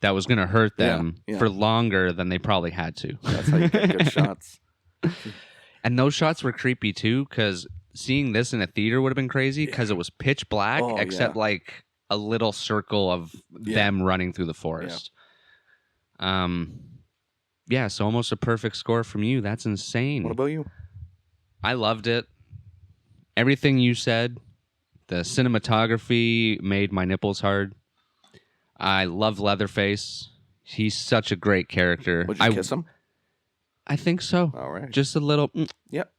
that was going to hurt them for longer than they probably had to. That's how you get good shots. And those shots were creepy too, because seeing this in a theater would have been crazy because it was pitch black, except like a little circle of them running through the forest. So almost a perfect score from you. That's insane. What about you? I loved it. Everything you said. The cinematography made my nipples hard. I love Leatherface. He's such a great character. Would you kiss him? I think so. All right. Just a little. Yep.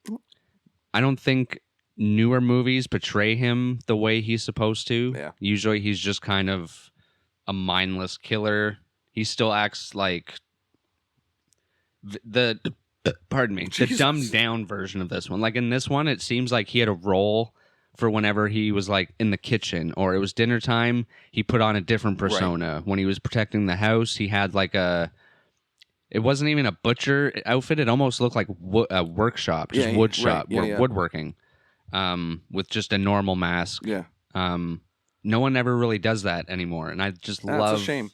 I don't think newer movies portray him the way he's supposed to. Yeah. Usually he's just kind of a mindless killer. He still acts like the dumbed down version of this one. Like in this one, it seems like he had a role for whenever he was like in the kitchen or it was dinner time. He put on a different persona. Right. When he was protecting the house, he had like it wasn't even a butcher outfit. It almost looked like a workshop, just wood shop, woodworking, with just a normal mask. Yeah. No one ever really does that anymore, and I just love a shame.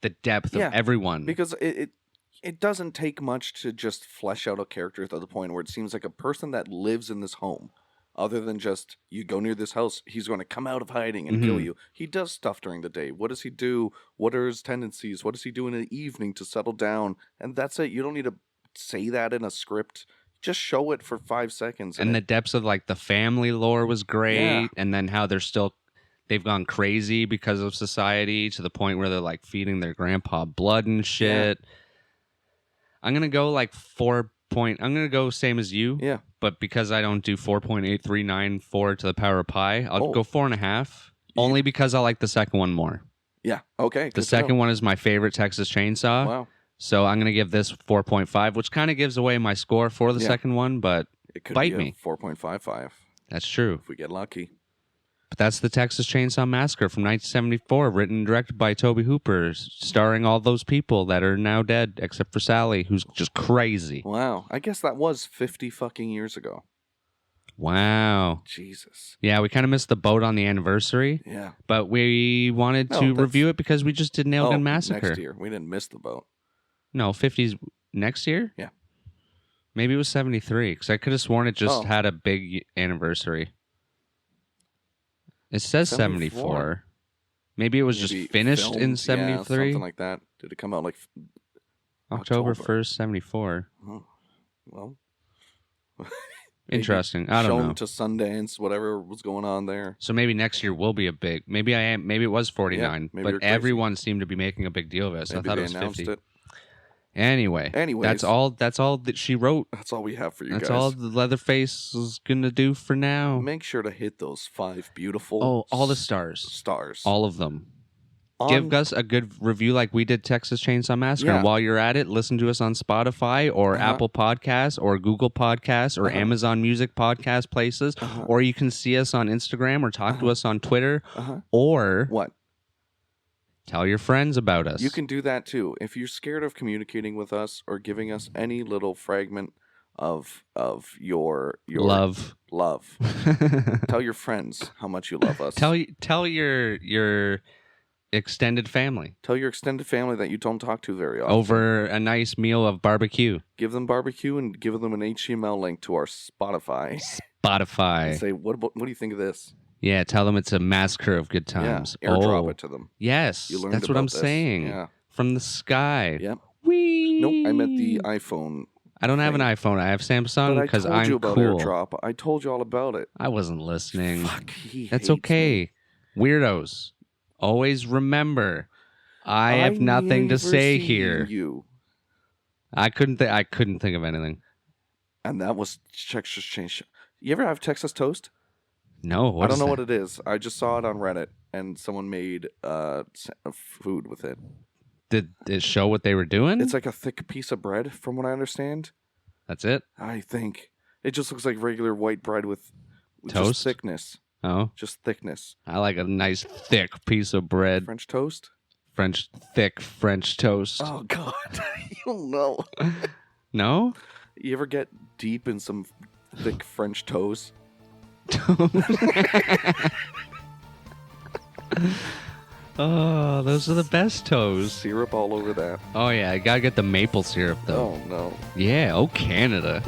The depth of everyone. Because it doesn't take much to just flesh out a character to the point where it seems like a person that lives in this home, other than just, you go near this house, he's going to come out of hiding and kill you. He does stuff during the day. What does he do? What are his tendencies? What does he do in the evening to settle down? And that's it. You don't need to say that in a script. Just show it for 5 seconds. And the depths of like the family lore was great. Yeah. And then how they've gone crazy because of society to the point where they're like feeding their grandpa blood and shit. Yeah. I'm going to go like I'm going to go same as you. Yeah. But because I don't do 4.8394 to the power of pi, I'll go 4.5. Only because I like the second one more. Yeah. Okay. The second one is my favorite Texas Chainsaw. Wow. So I'm going to give this 4.5, which kind of gives away my score for the second one, but it could bite be me. 4.55. That's true. If we get lucky. But that's the Texas Chainsaw Massacre from 1974, written and directed by Tobe Hooper, starring all those people that are now dead, except for Sally, who's just crazy. Wow. I guess that was 50 fucking years ago. Wow. Jesus. Yeah, we kind of missed the boat on the anniversary. Yeah. But we wanted to review it because we just did Nail Gun Massacre. Next year. We didn't miss the boat. No, 50s next year? Yeah. Maybe it was 73, because I could have sworn it just had a big anniversary. It says 74. Maybe it was just finished in 73? Yeah, something like that. Did it come out like October 1st, 74. Oh, well. Interesting. I don't know. Shown to Sundance, whatever was going on there. So maybe next year will be a big... Maybe it was 49, but everyone seemed to be making a big deal of it, so I thought it was 50. It. Anyways, that's all that she wrote. That's all we have for you That's guys. all the Leatherface is gonna do for now. Make sure to hit those 5 beautiful... Oh, all the stars. All of them. Give us a good review like we did Texas Chainsaw Massacre. Yeah. And while you're at it, listen to us on Spotify or Apple Podcasts or Google Podcasts or Amazon Music Podcast places. Or you can see us on Instagram or talk to us on Twitter. Or... What? Tell your friends about us. You can do that too. If you're scared of communicating with us or giving us any little fragment of your love, tell your friends how much you love us. Tell your extended family. Tell your extended family that you don't talk to very often. Over a nice meal of barbecue. Give them barbecue and give them an HTML link to our Spotify. And say, what do you think of this? Yeah, tell them it's a massacre of good times. Yeah, airdrop it to them. Yes, that's what I'm saying. Yeah. From the sky. Yep. Whee! Nope, I meant the iPhone. I don't have an iPhone. I have Samsung because I'm you about cool. AirDrop. I told you all about it. I wasn't listening. Fuck, that's okay. Me. Weirdos. Always remember, I have nothing to say here. You. I couldn't think of anything. And that was Texas Chainsaw. You ever have Texas toast? No, I don't know what it is. I just saw it on Reddit, and someone made food with it. Did it show what they were doing? It's like a thick piece of bread, from what I understand. That's it? I think. It just looks like regular white bread with toast? Just thickness. Oh. Just thickness. I like a nice thick piece of bread. French toast? Thick French toast. Oh, God. You don't know. No? You ever get deep in some thick French toast? Oh, those are the best toes. Syrup all over that. Oh yeah, I gotta get the maple syrup though. Oh no. Yeah, Canada.